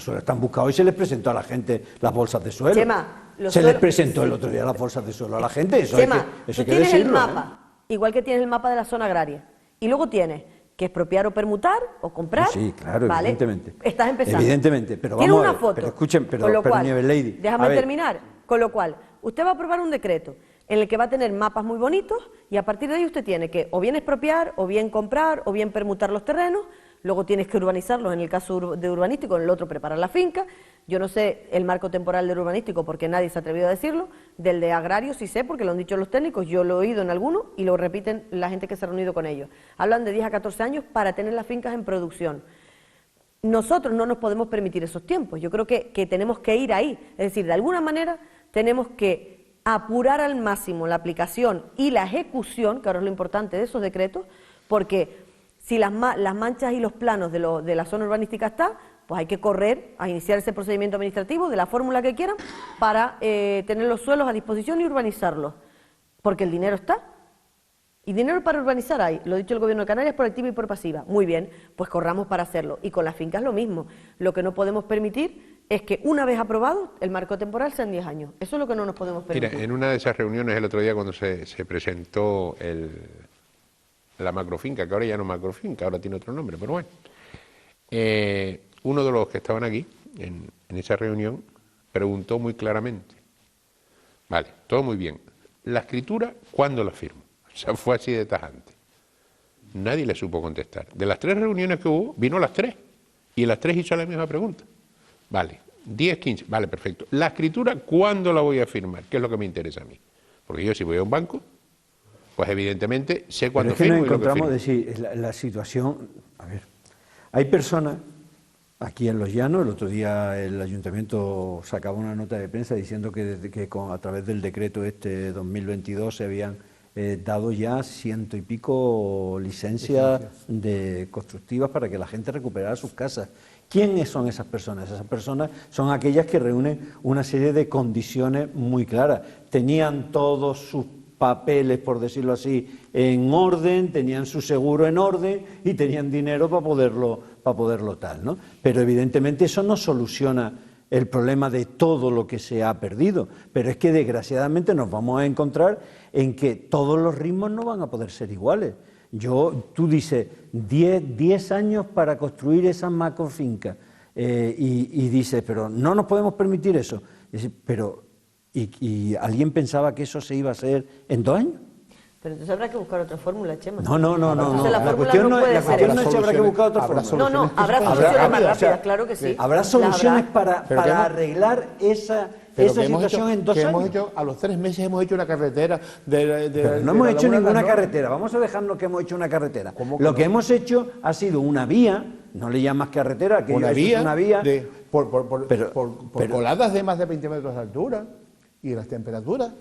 suelos están buscados y se les presentó a la gente las bolsas de suelo. Chema, les presentó el otro día las bolsas de suelo a la gente, eso Chema, eso hay que tienes decirlo, el mapa, igual que tienes el mapa de la zona agraria, y luego tienes que expropiar o permutar o comprar. Sí, claro, ¿vale? Evidentemente. Estás empezando. Evidentemente, pero tienes vamos una a ver, foto, pero escuchen, pero Nieves Lady. Déjame terminar. Con lo cual, usted va a aprobar un decreto en el que va a tener mapas muy bonitos y a partir de ahí usted tiene que o bien expropiar, o bien comprar, o bien permutar los terrenos, luego tienes que urbanizarlos en el caso de urbanístico, en el otro preparar la finca. Yo no sé el marco temporal del urbanístico porque nadie se ha atrevido a decirlo, del de agrario sí sé porque lo han dicho los técnicos, yo lo he oído en algunos y lo repiten la gente que se ha reunido con ellos. Hablan de 10 a 14 años para tener las fincas en producción. Nosotros no nos podemos permitir esos tiempos, yo creo que tenemos que ir ahí, es decir, de alguna manera tenemos que apurar al máximo la aplicación y la ejecución, que ahora es lo importante de esos decretos, porque si las manchas y los planos de la zona urbanística están, pues hay que correr a iniciar ese procedimiento administrativo de la fórmula que quieran para tener los suelos a disposición y urbanizarlos, porque el dinero está. Y dinero para urbanizar hay, lo ha dicho el Gobierno de Canarias por activa y por pasiva. Muy bien, pues corramos para hacerlo. Y con las fincas lo mismo. Lo que no podemos permitir es que una vez aprobado el marco temporal sean 10 años. Eso es lo que no nos podemos permitir. Mira, en una de esas reuniones el otro día cuando se presentó la macrofinca, que ahora ya no es macrofinca, ahora tiene otro nombre, pero bueno. Uno de los que estaban aquí, en esa reunión, preguntó muy claramente, vale, todo muy bien, la escritura, ¿cuándo la firmo? O sea, fue así de tajante. Nadie le supo contestar. De las 3 reuniones que hubo, vino a las 3, y en las 3 hizo la misma pregunta. Vale, 10, 15, vale, perfecto. La escritura, ¿cuándo la voy a firmar? ¿Qué es lo que me interesa a mí? Porque yo si voy a un banco, pues evidentemente sé cuándo firmo y lo que firmo. Pero es que nos encontramos, decir, la situación, a ver, hay personas Aquí en Los Llanos, el otro día el ayuntamiento sacaba una nota de prensa diciendo que, a través del decreto este 2022 se habían dado ya 100 y pico licencias constructivas para que la gente recuperara sus casas. ¿Quiénes son esas personas? Esas personas son aquellas que reúnen una serie de condiciones muy claras. Tenían todos sus papeles, por decirlo así, en orden, tenían su seguro en orden y tenían dinero para poderlo tal, ¿no? Pero evidentemente eso no soluciona el problema de todo lo que se ha perdido, pero es que desgraciadamente nos vamos a encontrar en que todos los ritmos no van a poder ser iguales. Tú dices 10 años para construir esas macrofincas y dices, pero no nos podemos permitir eso. ¿Y alguien pensaba que eso se iba a hacer en 2 años? Pero entonces habrá que buscar otra fórmula, Chema. No. La cuestión no es si habrá que buscar otra fórmula. No, habrá soluciones más rápidas, claro que sí. Habrá soluciones para arreglar esa situación en 2 años. A los 3 meses hemos hecho una carretera no hemos hecho ninguna carretera. Vamos a dejarnos que hemos hecho una carretera. Lo que hemos hecho ha sido una vía, no le llamas carretera, que una vía por pero coladas de más de 20 metros de altura y las temperaturas.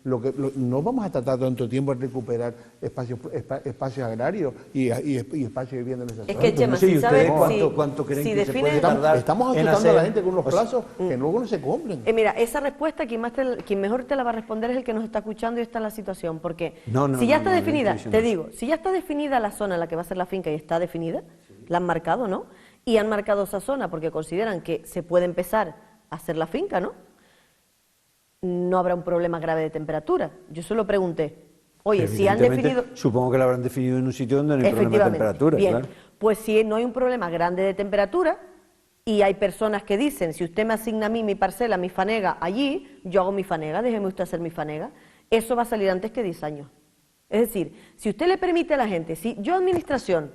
No vamos a tratar tanto tiempo en recuperar espacios agrarios y espacios de vivienda en esa zona. Es que, Chema, si sabes ¿cuánto creen que se puede tardar? Estamos asustando a la gente con unos plazos que luego no se cumplen. Mira, esa respuesta quien mejor te la va a responder es el que nos está escuchando y está en la situación, porque si ya está definida, te digo, si ya está definida la zona en la que va a ser la finca y está definida, la han marcado, ¿no? Y han marcado esa zona porque consideran que se puede empezar a hacer la finca, ¿no? No habrá un problema grave de temperatura. Yo solo pregunté, oye, si han definido... Supongo que lo habrán definido en un sitio donde no hay problema de temperatura. Bien, claro. Pues si no hay un problema grande de temperatura y hay personas que dicen, si usted me asigna a mí mi parcela, mi fanega allí, yo hago mi fanega, déjeme usted hacer mi fanega, eso va a salir antes que 10 años. Es decir, si usted le permite a la gente, si yo administración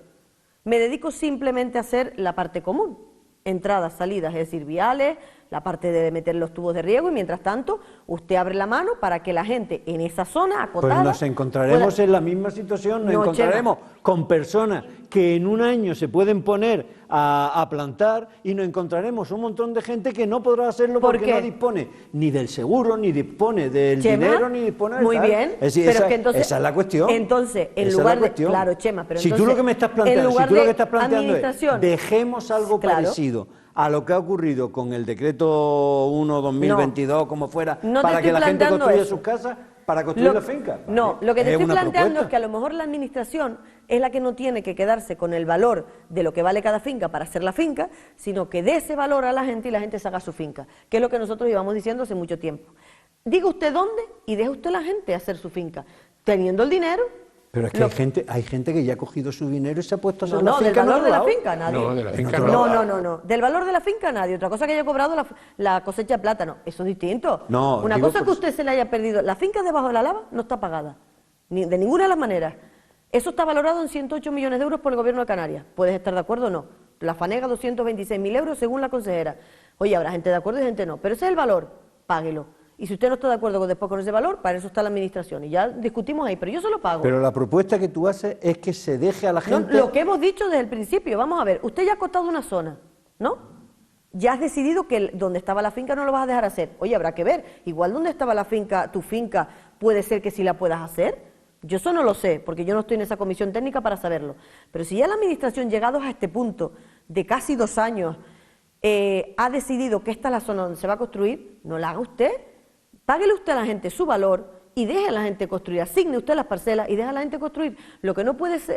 me dedico simplemente a hacer la parte común, entradas, salidas, es decir, viales, la parte de meter los tubos de riego y mientras tanto usted abre la mano para que la gente en esa zona acotada... Pues nos encontraremos en la misma situación, nos encontraremos con personas que en un año se pueden poner a plantar y nos encontraremos un montón de gente que no podrá hacerlo porque no dispone ni del seguro, ni dispone del dinero, ni dispone del... Muy bien, es decir, pero entonces, esa es la cuestión. Entonces, en lugar de... Claro, Chema, pero si entonces... tú lo que me estás planteando, es dejemos algo parecido a lo que ha ocurrido con el decreto 1/2022, como fuera, para que la gente construya sus casas, para construir la finca. No, lo que te estoy planteando es que a lo mejor la administración es la que no tiene que quedarse con el valor de lo que vale cada finca para hacer la finca, sino que dé ese valor a la gente y la gente se haga su finca, que es lo que nosotros llevamos diciendo hace mucho tiempo. Diga usted dónde y deje usted a la gente hacer su finca, teniendo el dinero. Pero es que hay gente que ya ha cogido su dinero y se ha puesto a hacer la finca. No, del valor de la finca, nadie. No, de la finca no. Del valor de la finca, nadie. Otra cosa que haya cobrado la cosecha de plátano. Eso es distinto. No, una cosa que usted se le haya perdido. La finca debajo de la lava no está pagada. De ninguna de las maneras. Eso está valorado en 108 millones de euros por el gobierno de Canarias. ¿Puedes estar de acuerdo o no? La fanega, 226.000 euros según la consejera. Oye, habrá gente de acuerdo y gente no. Pero ese es el valor. Páguelo. Y si usted no está de acuerdo después con ese valor, para eso está la administración. Y ya discutimos ahí, pero yo se lo pago. Pero la propuesta que tú haces es que se deje a la gente... No, lo que hemos dicho desde el principio, vamos a ver, usted ya ha acotado una zona, ¿no? Ya has decidido que donde estaba la finca no lo vas a dejar hacer. Oye, habrá que ver, igual donde estaba la finca, tu finca, puede ser que sí la puedas hacer. Yo eso no lo sé, porque yo no estoy en esa comisión técnica para saberlo. Pero si ya la administración, llegados a este punto de casi 2 años, ha decidido que esta es la zona donde se va a construir, no la haga usted. Páguele usted a la gente su valor y deje a la gente construir, asigne usted las parcelas y deje a la gente construir. Lo que no puedes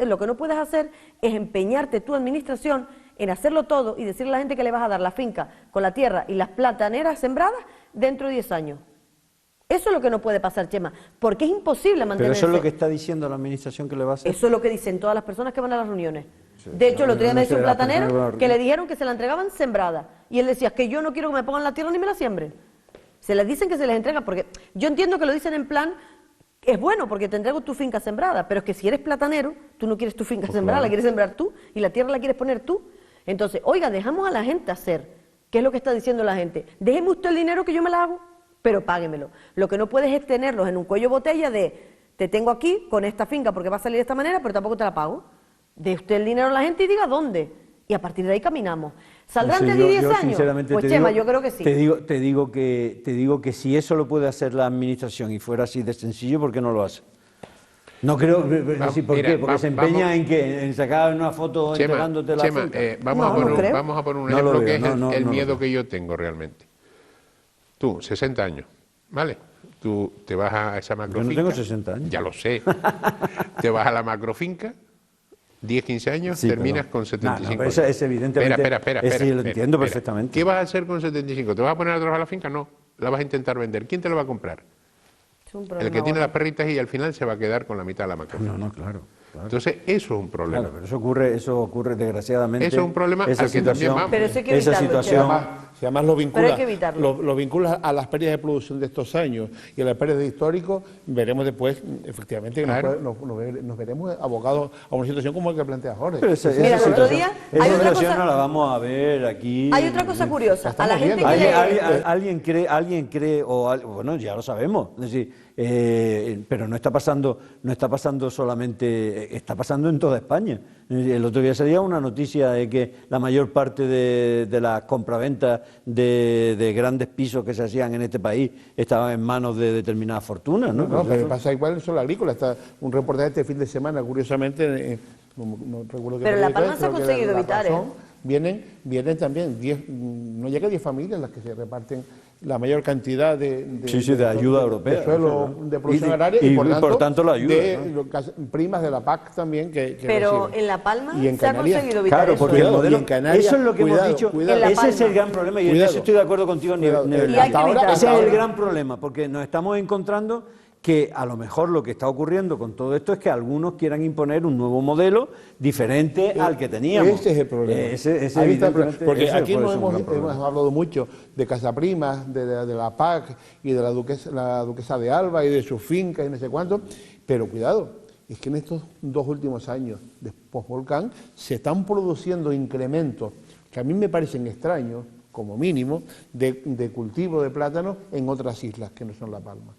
hacer es empeñarte tu administración en hacerlo todo y decirle a la gente que le vas a dar la finca con la tierra y las plataneras sembradas dentro de 10 años. Eso es lo que no puede pasar, Chema, porque es imposible mantenerse. Pero eso es lo que está diciendo la administración que le va a hacer. Eso es lo que dicen todas las personas que van a las reuniones. Sí, de hecho, el otro día me decía un platanero que le dijeron que se la entregaban sembrada y él decía, es que yo no quiero que me pongan la tierra ni me la siembren. Se les dicen que se les entrega, porque yo entiendo que lo dicen en plan, es bueno porque te entrego tu finca sembrada, pero es que si eres platanero, tú no quieres tu finca sembrada, la quieres sembrar tú y la tierra la quieres poner tú. Entonces, oiga, dejamos a la gente hacer, ¿qué es lo que está diciendo la gente? Déjeme usted el dinero que yo me la hago, pero páguemelo. Lo que no puedes es tenerlos en un cuello botella de, te tengo aquí con esta finca porque va a salir de esta manera, pero tampoco te la pago. Dé usted el dinero a la gente y diga dónde. y a partir de ahí caminamos. ¿Saldrá No sé, antes de 10 años? sinceramente Pues te Chema, digo- yo creo que sí. Te digo que si eso lo puede hacer la administración y fuera así de sencillo, ¿por qué no lo hace? No creo, ¿por Mira, qué? Porque se empeña vamos- en sacar una foto Chema, entregándote la Chema, finca. vamos, No, a poner, no creo. vamos a poner un No lo ejemplo veo, que es no, no, el no lo miedo veo. que yo tengo realmente. Tú, 60 años, ¿vale? Tú te vas a esa Yo macrofinca. no tengo 60 años. Ya lo sé. Te vas a la macrofinca, 10, 15 años, Sí, terminas pero- con 75 No, pero años. es evidentemente- Espera, ese lo espera, entiendo espera. perfectamente. ¿Qué vas a hacer con 75? ¿Te vas a poner a trabajar la finca? No. La vas a intentar vender. ¿Quién te la va a comprar? Es un El problema que tiene gordo. las perritas y al final se va a quedar con la mitad de la macrofinca. No, claro. Entonces, eso es un problema. Claro, pero eso ocurre desgraciadamente. Eso es un problema esa al que también situación- vamos. Pero eso hay que esa evitarlo, situación, Si además lo Pero hay que evitarlo. lo vincula a las pérdidas de producción de estos años y a las pérdidas históricos, veremos después, efectivamente, que Claro. nos veremos abocados a una situación como la que plantea Jorge. pero esa, Mira, esa el otro situación- día esa hay otra situación cosa- no la vamos a ver aquí. Hay otra cosa curiosa. A la gente que ¿Alguien cree, bueno, ya lo sabemos, es decir, pero no está pasando solamente, está pasando en toda España. El otro día salía una noticia de que la mayor parte de las compraventas de grandes pisos que se hacían en este país estaban en manos de determinadas fortunas, ¿no? No, pero pasa igual en el suelo agrícola. Está un reportaje este fin de semana, curiosamente, no recuerdo qué Pero en La periódico Palma es, se ha creo que conseguido La evitar, Razón. Vienen también 10, no llega a 10 familias las que se reparten la mayor cantidad de ayuda europea. de suelo de producción Y de- agraria y por tanto la ayuda, de ¿no? primas de la PAC también que Pero reciben. en La Palma Y en se ha Canarias. conseguido evitar Claro, eso. porque el Cuidado, modelo, y en Canarias, eso es lo que cuidado, hemos dicho, cuidado. En La ese es Palma. el gran problema y en Cuidado. eso estoy de acuerdo contigo, Cuidado. Nebel. Y hay que evitarlo. Ese es el ahora- gran problema, porque nos estamos encontrando que a lo mejor lo que está ocurriendo con todo esto es que algunos quieran imponer un nuevo modelo diferente al que teníamos. Ese es el problema. Ese Ahí está el problema. evidentemente, Porque ese aquí puede no ser un hemos, gran problema. hemos hablado mucho de Casaprimas, de la PAC y de la duquesa de Alba y de sus fincas y no sé cuánto, pero cuidado, es que en estos 2 últimos años de posvolcán se están produciendo incrementos que a mí me parecen extraños, como mínimo, de cultivo de plátano en otras islas que no son La Palma.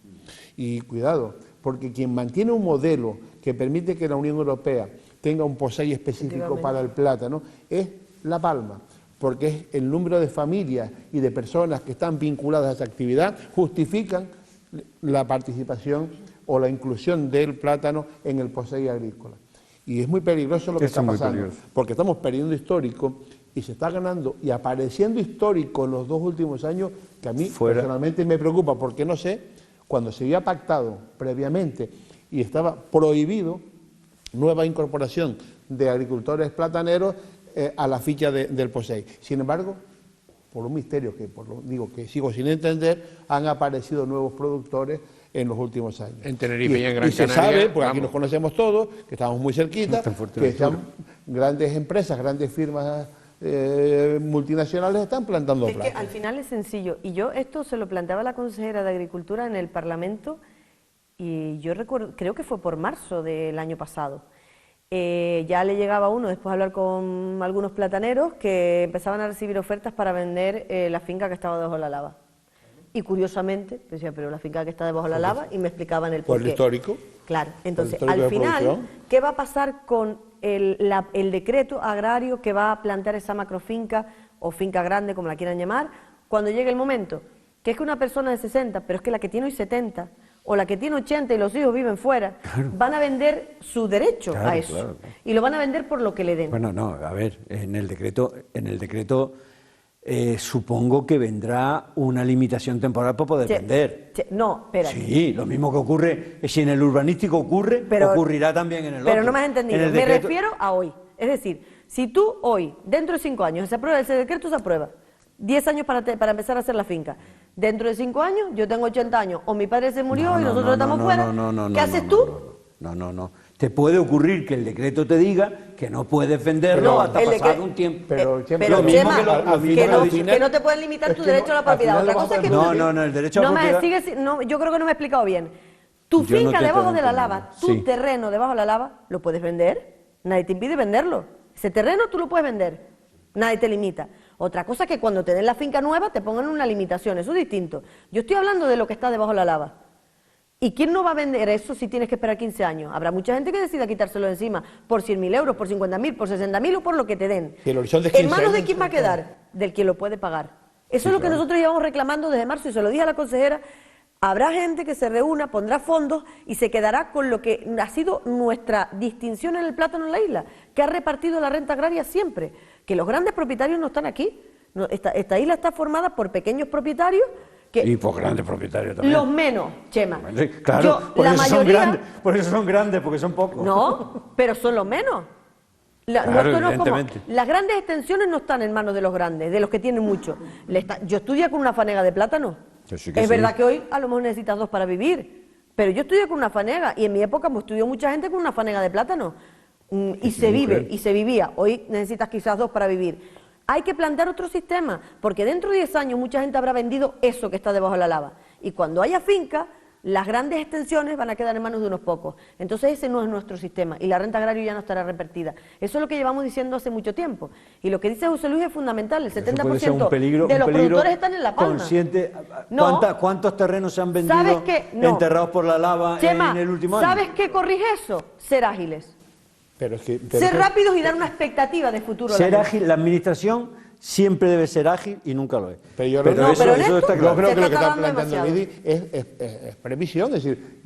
Y cuidado, porque quien mantiene un modelo que permite que la Unión Europea tenga un POSEI específico para el plátano es La Palma, porque es el número de familias y de personas que están vinculadas a esa actividad justifican la participación o la inclusión del plátano en el POSEI agrícola. Y es muy peligroso lo que Eso está es muy pasando, peligroso. porque estamos perdiendo histórico y se está ganando y apareciendo histórico en los 2 últimos años, que a mí personalmente me preocupa, porque no sé, cuando se había pactado previamente y estaba prohibido nueva incorporación de agricultores plataneros a la ficha del POSEI. Sin embargo, por un misterio que sigo sin entender, han aparecido nuevos productores en los últimos años. En Tenerife y en Gran y se Canaria, sabe, porque aquí vamos. nos conocemos todos, que estamos muy cerquita, que están grandes empresas, grandes firmas multinacionales están plantando Es que plátano. al final es sencillo. Y yo esto se lo planteaba la consejera de Agricultura en el Parlamento y yo recuerdo, creo que fue por marzo del año pasado. Ya le llegaba uno después de hablar con algunos plataneros que empezaban a recibir ofertas para vender la finca que estaba debajo de la lava. Y curiosamente, decía, pero la finca que está debajo de la lava, y me explicaban el Por porqué. el histórico. Claro, entonces, histórico al de final, producción. ¿qué va a pasar con el decreto agrario que va a plantear esa macrofinca o finca grande, como la quieran llamar, cuando llegue el momento? Que es que una persona de 60, pero es que la que tiene hoy 70, o la que tiene 80 y los hijos viven fuera, van a vender su derecho Claro, a eso. claro. Y lo van a vender por lo que le den. Bueno, no, a ver, en el decreto supongo que vendrá una limitación temporal para poder vender. No, espera. Sí, lo mismo que ocurre, si en el urbanístico ocurre, ocurrirá también en el otro. Pero no me has entendido. En el Me decreto- refiero a hoy. Es decir, si tú hoy, dentro de 5 años, se aprueba ese decreto, se aprueba. 10 años para empezar a hacer la finca. Dentro de 5 años, yo tengo 80 años, o mi padre se murió y nosotros estamos fuera. ¿Qué haces tú? No. Te puede ocurrir que el decreto te diga que no puedes venderlo hasta pasado un tiempo. Pero, Chema, lo mismo Chema, que lo mismo que no, dice- que no te pueden limitar tu derecho a la propiedad. Otra cosa es que No, el derecho a la propiedad. yo creo que no me he explicado bien. Tu Yo no finca te debajo estoy de la entendiendo. lava, tu Sí. terreno debajo de la lava, ¿lo puedes vender? Nadie te impide venderlo. Ese terreno tú lo puedes vender. Nadie te limita. Otra cosa es que cuando te den la finca nueva te pongan una limitación. Eso es distinto. Yo estoy hablando de lo que está debajo de la lava. ¿Y quién no va a vender eso si tienes que esperar 15 años? Habrá mucha gente que decida quitárselo de encima por 100.000 euros, por 50.000, por 60.000 o por lo que te den. Y el horizonte es 15 ¿En manos de años, quién va a quedar? Del quien lo puede pagar. Eso es lo que nosotros llevamos reclamando desde marzo y se lo dije a la consejera. Habrá gente que se reúna, pondrá fondos y se quedará con lo que ha sido nuestra distinción en el plátano en la isla, que ha repartido la renta agraria siempre, que los grandes propietarios no están aquí. Esta isla está formada por pequeños propietarios. Y por grandes propietarios también. Los menos, Chema. Claro, por eso son grandes, porque son pocos. No, pero son los menos. Claro, Las grandes extensiones no están en manos de los grandes, de los que tienen mucho. Yo estudié con una fanega de plátano. Es verdad que hoy a lo mejor necesitas 2 para vivir, pero yo estudié con una fanega y en mi época me estudió mucha gente con una fanega de plátano. Y se vive, y se vivía. Hoy necesitas quizás 2 para vivir. Hay que plantear otro sistema, porque dentro de 10 años mucha gente habrá vendido eso que está debajo de la lava. Y cuando haya finca, las grandes extensiones van a quedar en manos de unos pocos. Entonces ese no es nuestro sistema y la renta agraria ya no estará repartida. Eso es lo que llevamos diciendo hace mucho tiempo. Y lo que dice José Luis es fundamental. El 70% de los productores están en La Palma. Consciente, No. ¿Cuántos terrenos se han vendido ¿Sabes qué? No. enterrados por la lava Chema, en el último año? ¿sabes qué corrige eso? Ser ágiles. Pero Ser rápidos y dar una expectativa de futuro. a la Ser gente. ágil, la administración siempre debe ser ágil y nunca lo es. Pero yo pero en eso esto está Yo claro. creo que lo que está tardando planteando demasiado. Lidi es previsión, es decir,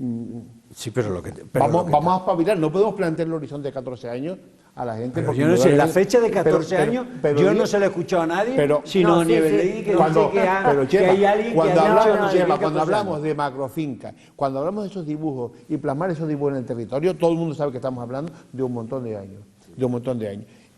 Sí, pero lo que vamos a espabilar, no podemos plantear el horizonte de 14 años a la gente. Pero porque yo no sé, la indudablemente- fecha de 14 pero- años, pero- yo no se lo he escuchado a nadie, pero- sino No, a sí, nivel sí. de que Cuando, dice pero que Chema, hay alguien cuando que ha hablamos, dicho, Chema, no sé qué, cuando 14 hablamos años. de macrofinca, cuando hablamos de esos dibujos y plasmar esos dibujos en el territorio, todo el mundo sabe que estamos hablando de un montón de años,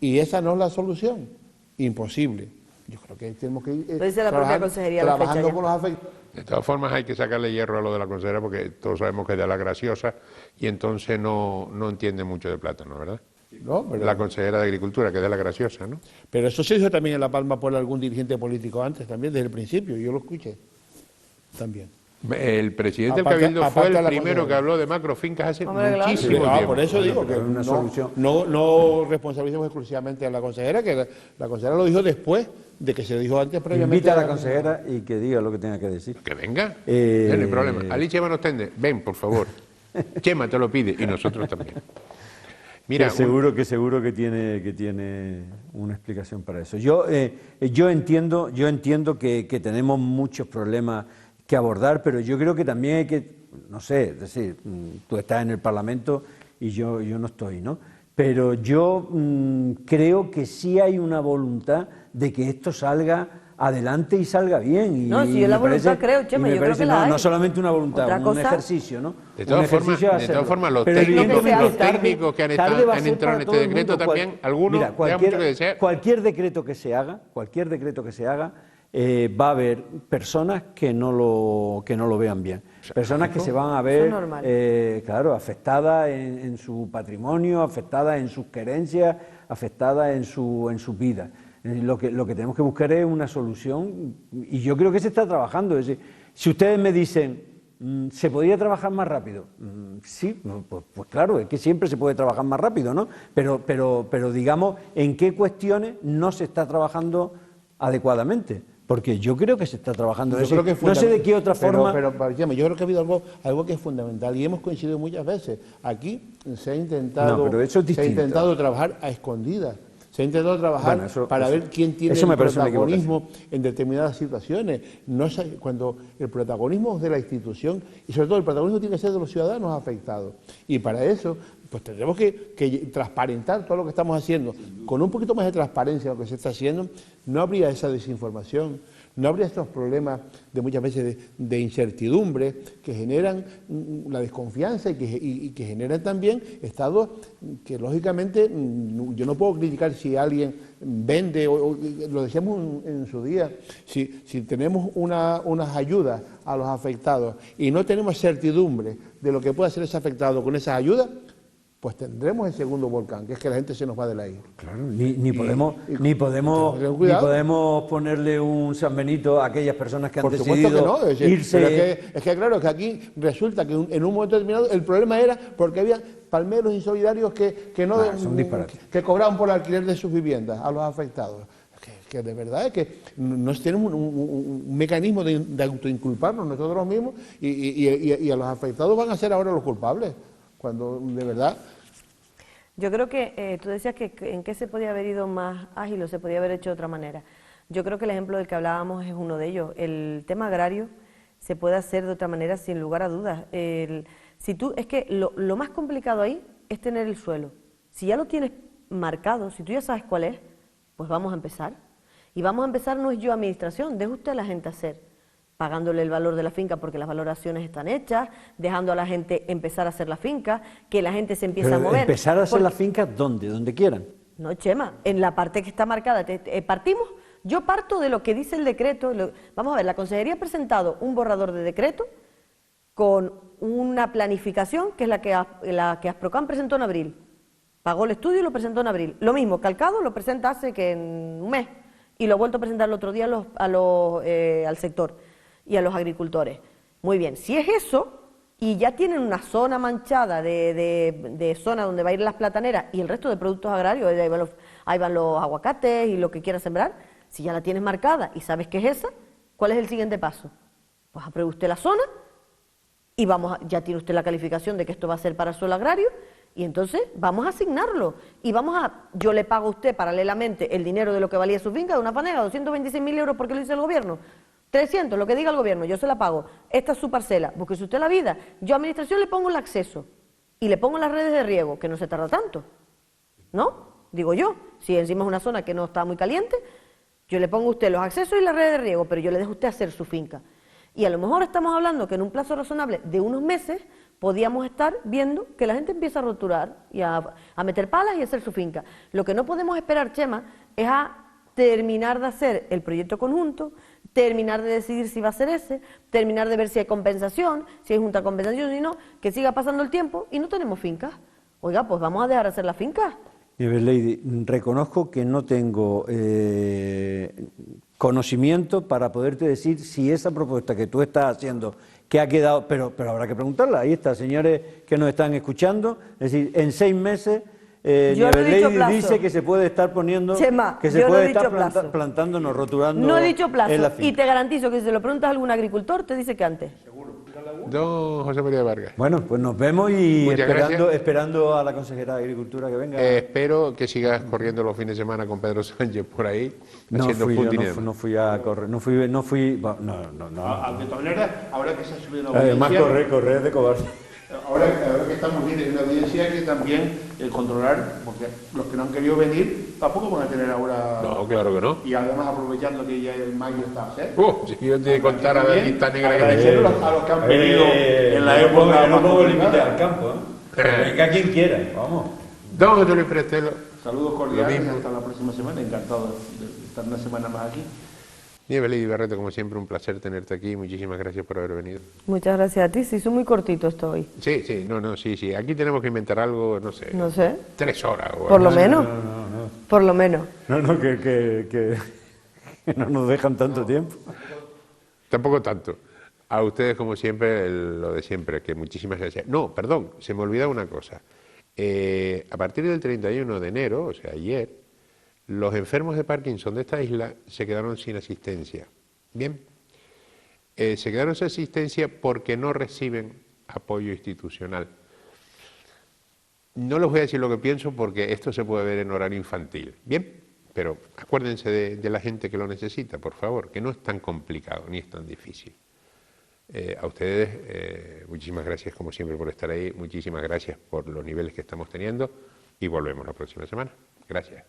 Y esa no es la solución, imposible. Yo creo que tenemos que ir Lo dice la propia consejería, la fecha trabajando ya. con los afectados. De todas formas hay que sacarle hierro a lo de la consejera porque todos sabemos que es de la graciosa y entonces no entiende mucho de plátano, ¿verdad? No, pero, La consejera de Agricultura, que es de la graciosa, ¿no? pero eso se hizo también en La Palma por algún dirigente político antes, también desde el principio, yo lo escuché también. El presidente del Aparte- Cabildo fue aparte el de la primero consejera. que habló de macrofincas hace Hombre, claro. muchísimo tiempo. Por eso digo que pero es una solución. no responsabilicemos exclusivamente a la consejera, que la consejera lo dijo después de que se dijo antes previamente. Invita a la consejera y que diga lo que tenga que decir. Que venga, no Eh, hay problema. Ali Chema nos tende, ven, por favor. Chema te lo pide y nosotros también. Mira, que seguro que tiene una explicación para eso. Yo entiendo que tenemos muchos problemas que abordar, pero yo creo que también hay que, no sé, es decir, tú estás en el Parlamento y yo no estoy, ¿no? Pero yo creo que sí hay una voluntad de que esto salga adelante y salga bien. Y, No, si yo la voluntad creo, Chema, yo creo que la hay. no solamente una voluntad, Otra un cosa- ejercicio, ¿no? de todas formas, los Pero evidentemente técnicos que han tarde va a ser entrado para en todo este el decreto mundo. también, algunos Mira, dejan mucho que desear. cualquier decreto que se haga, va a haber personas que no lo vean bien. Personas que se van a ver, Eso es normal. claro, afectadas en su patrimonio, afectadas en sus querencias, afectadas en su vida. Lo que tenemos que buscar es una solución y yo creo que se está trabajando. Es decir, si ustedes me dicen, ¿se podría trabajar más rápido? Sí, pues claro, es que siempre se puede trabajar más rápido, ¿no? Pero digamos, ¿en qué cuestiones no se está trabajando adecuadamente? Porque yo creo que se está trabajando. Yo creo que es no sé de qué otra forma. Pero Chema, yo creo que ha habido algo que es fundamental y hemos coincidido muchas veces. Aquí se ha intentado, No, pero eso es distinto. trabajar a escondidas. Se ha intentado trabajar Bueno, para ver quién tiene eso el me parece una protagonismo en determinadas situaciones. Cuando el protagonismo es de la institución y sobre todo el protagonismo tiene que ser de los ciudadanos afectados. Y para eso pues tendremos que transparentar todo lo que estamos haciendo. Con un poquito más de transparencia en lo que se está haciendo, no habría esa desinformación, no habría estos problemas de muchas veces de incertidumbre que generan la desconfianza y que generan también estados que lógicamente yo no puedo criticar si alguien vende, o lo decíamos en su día, si tenemos unas ayudas a los afectados y no tenemos certidumbre de lo que puede hacer ese afectado con esas ayudas, pues tendremos el segundo volcán, que es que la gente se nos va de la isla. Claro, ni podemos ponerle un San Benito a aquellas personas que han Por supuesto decidido que no, irse. pero es que claro, que aquí resulta que en un momento determinado el problema era porque había palmeros insolidarios que Son disparates. que cobraban por el alquiler de sus viviendas a los afectados. que de verdad es que no tenemos un mecanismo de autoinculparnos nosotros mismos y a los afectados van a ser ahora los culpables, cuando de verdad... Yo creo que tú decías que en qué se podía haber ido más ágil o se podía haber hecho de otra manera. Yo creo que el ejemplo del que hablábamos es uno de ellos. El tema agrario se puede hacer de otra manera sin lugar a dudas. Es que lo más complicado ahí es tener el suelo. Si ya lo tienes marcado, si tú ya sabes cuál es, pues vamos a empezar. Y vamos a empezar no es yo administración, deje usted a la gente hacer, pagándole el valor de la finca porque las valoraciones están hechas, dejando a la gente empezar a hacer la finca, que la gente se empiece a mover. ¿Empezar a hacer la finca dónde? ¿Donde quieran? No, Chema, en la parte que está marcada, yo parto de lo que dice el decreto. Vamos a ver, la Consejería ha presentado un borrador de decreto con una planificación que es la que Asprocan presentó en abril. Pagó el estudio y lo presentó en abril. Lo mismo, Calcado lo presenta hace que en un mes y lo ha vuelto a presentar el otro día al sector y a los agricultores. Muy bien, si es eso y ya tienen una zona manchada de zona donde va a ir las plataneras y el resto de productos agrarios, ahí van los aguacates y lo que quiera sembrar, si ya la tienes marcada y sabes que es esa, ¿cuál es el siguiente paso? Pues apruebe usted la zona y ya tiene usted la calificación de que esto va a ser para suelo agrario y entonces vamos a asignarlo y yo le pago a usted paralelamente el dinero de lo que valía su finca de una panega, 226.000 euros porque lo dice el gobierno, 300, lo que diga el gobierno, yo se la pago, esta es su parcela, búsquese usted la vida, yo a administración le pongo el acceso y le pongo las redes de riego, que no se tarda tanto, ¿no? Digo yo, si encima es una zona que no está muy caliente, yo le pongo a usted los accesos y las redes de riego, pero yo le dejo a usted hacer su finca. Y a lo mejor estamos hablando que en un plazo razonable de unos meses podíamos estar viendo que la gente empieza a roturar y a meter palas y a hacer su finca. Lo que no podemos esperar, Chema, es a terminar de hacer el proyecto conjunto, terminar de decidir si va a ser ese, terminar de ver si hay compensación, si hay junta de compensación, si no, que siga pasando el tiempo y no tenemos fincas. Oiga, pues vamos a dejar de hacer las fincas. Lady, reconozco que no tengo conocimiento para poderte decir si esa propuesta que tú estás haciendo, que ha quedado, pero habrá que preguntarla, ahí está, señores que nos están escuchando, es decir, en 6 meses Lady dice que se puede estar poniendo, Chema, que se puede estar plantándonos, roturando. No he dicho plazo, en la finca. y te garantizo que si se lo preguntas a algún agricultor, te dice que antes. Don José María Vargas. Bueno, pues nos vemos y esperando a la consejera de Agricultura que venga. Espero que sigas corriendo los fines de semana con Pedro Sánchez por ahí, haciendo punting. No fui a correr, no fui. No. De todas maneras, ahora que se ha subido la audiencia... Además, correr de cobarde. Ahora que estamos bien en una audiencia, que también controlar, porque los que no han querido venir tampoco van a tener ahora... No, claro que no. Y además aprovechando que ya el mayo está a ser. Si yo te contara la lista negra que agradecer a los que han venido en la época... No pongo límite al campo, venga quien quiera, vamos. Don José Luis Prestelo. Saludos cordiales y hasta la próxima semana. Encantado de estar una semana más aquí. Lady Barreto, como siempre, un placer tenerte aquí. Muchísimas gracias por haber venido. Muchas gracias a ti. Se hizo muy cortito esto hoy. Sí. Aquí tenemos que inventar algo, no sé. 3 horas. Por lo menos. Por lo menos. No, que no nos dejan tanto tiempo. Tampoco tanto. A ustedes, como siempre, lo de siempre, que muchísimas gracias. No, perdón, se me olvidaba una cosa. A partir del 31 de enero, o sea, ayer, los enfermos de Parkinson de esta isla se quedaron sin asistencia. Bien, se quedaron sin asistencia porque no reciben apoyo institucional. No les voy a decir lo que pienso porque esto se puede ver en horario infantil. Bien, pero acuérdense de la gente que lo necesita, por favor, que no es tan complicado ni es tan difícil. A ustedes, muchísimas gracias como siempre por estar ahí, muchísimas gracias por los niveles que estamos teniendo y volvemos la próxima semana. Gracias.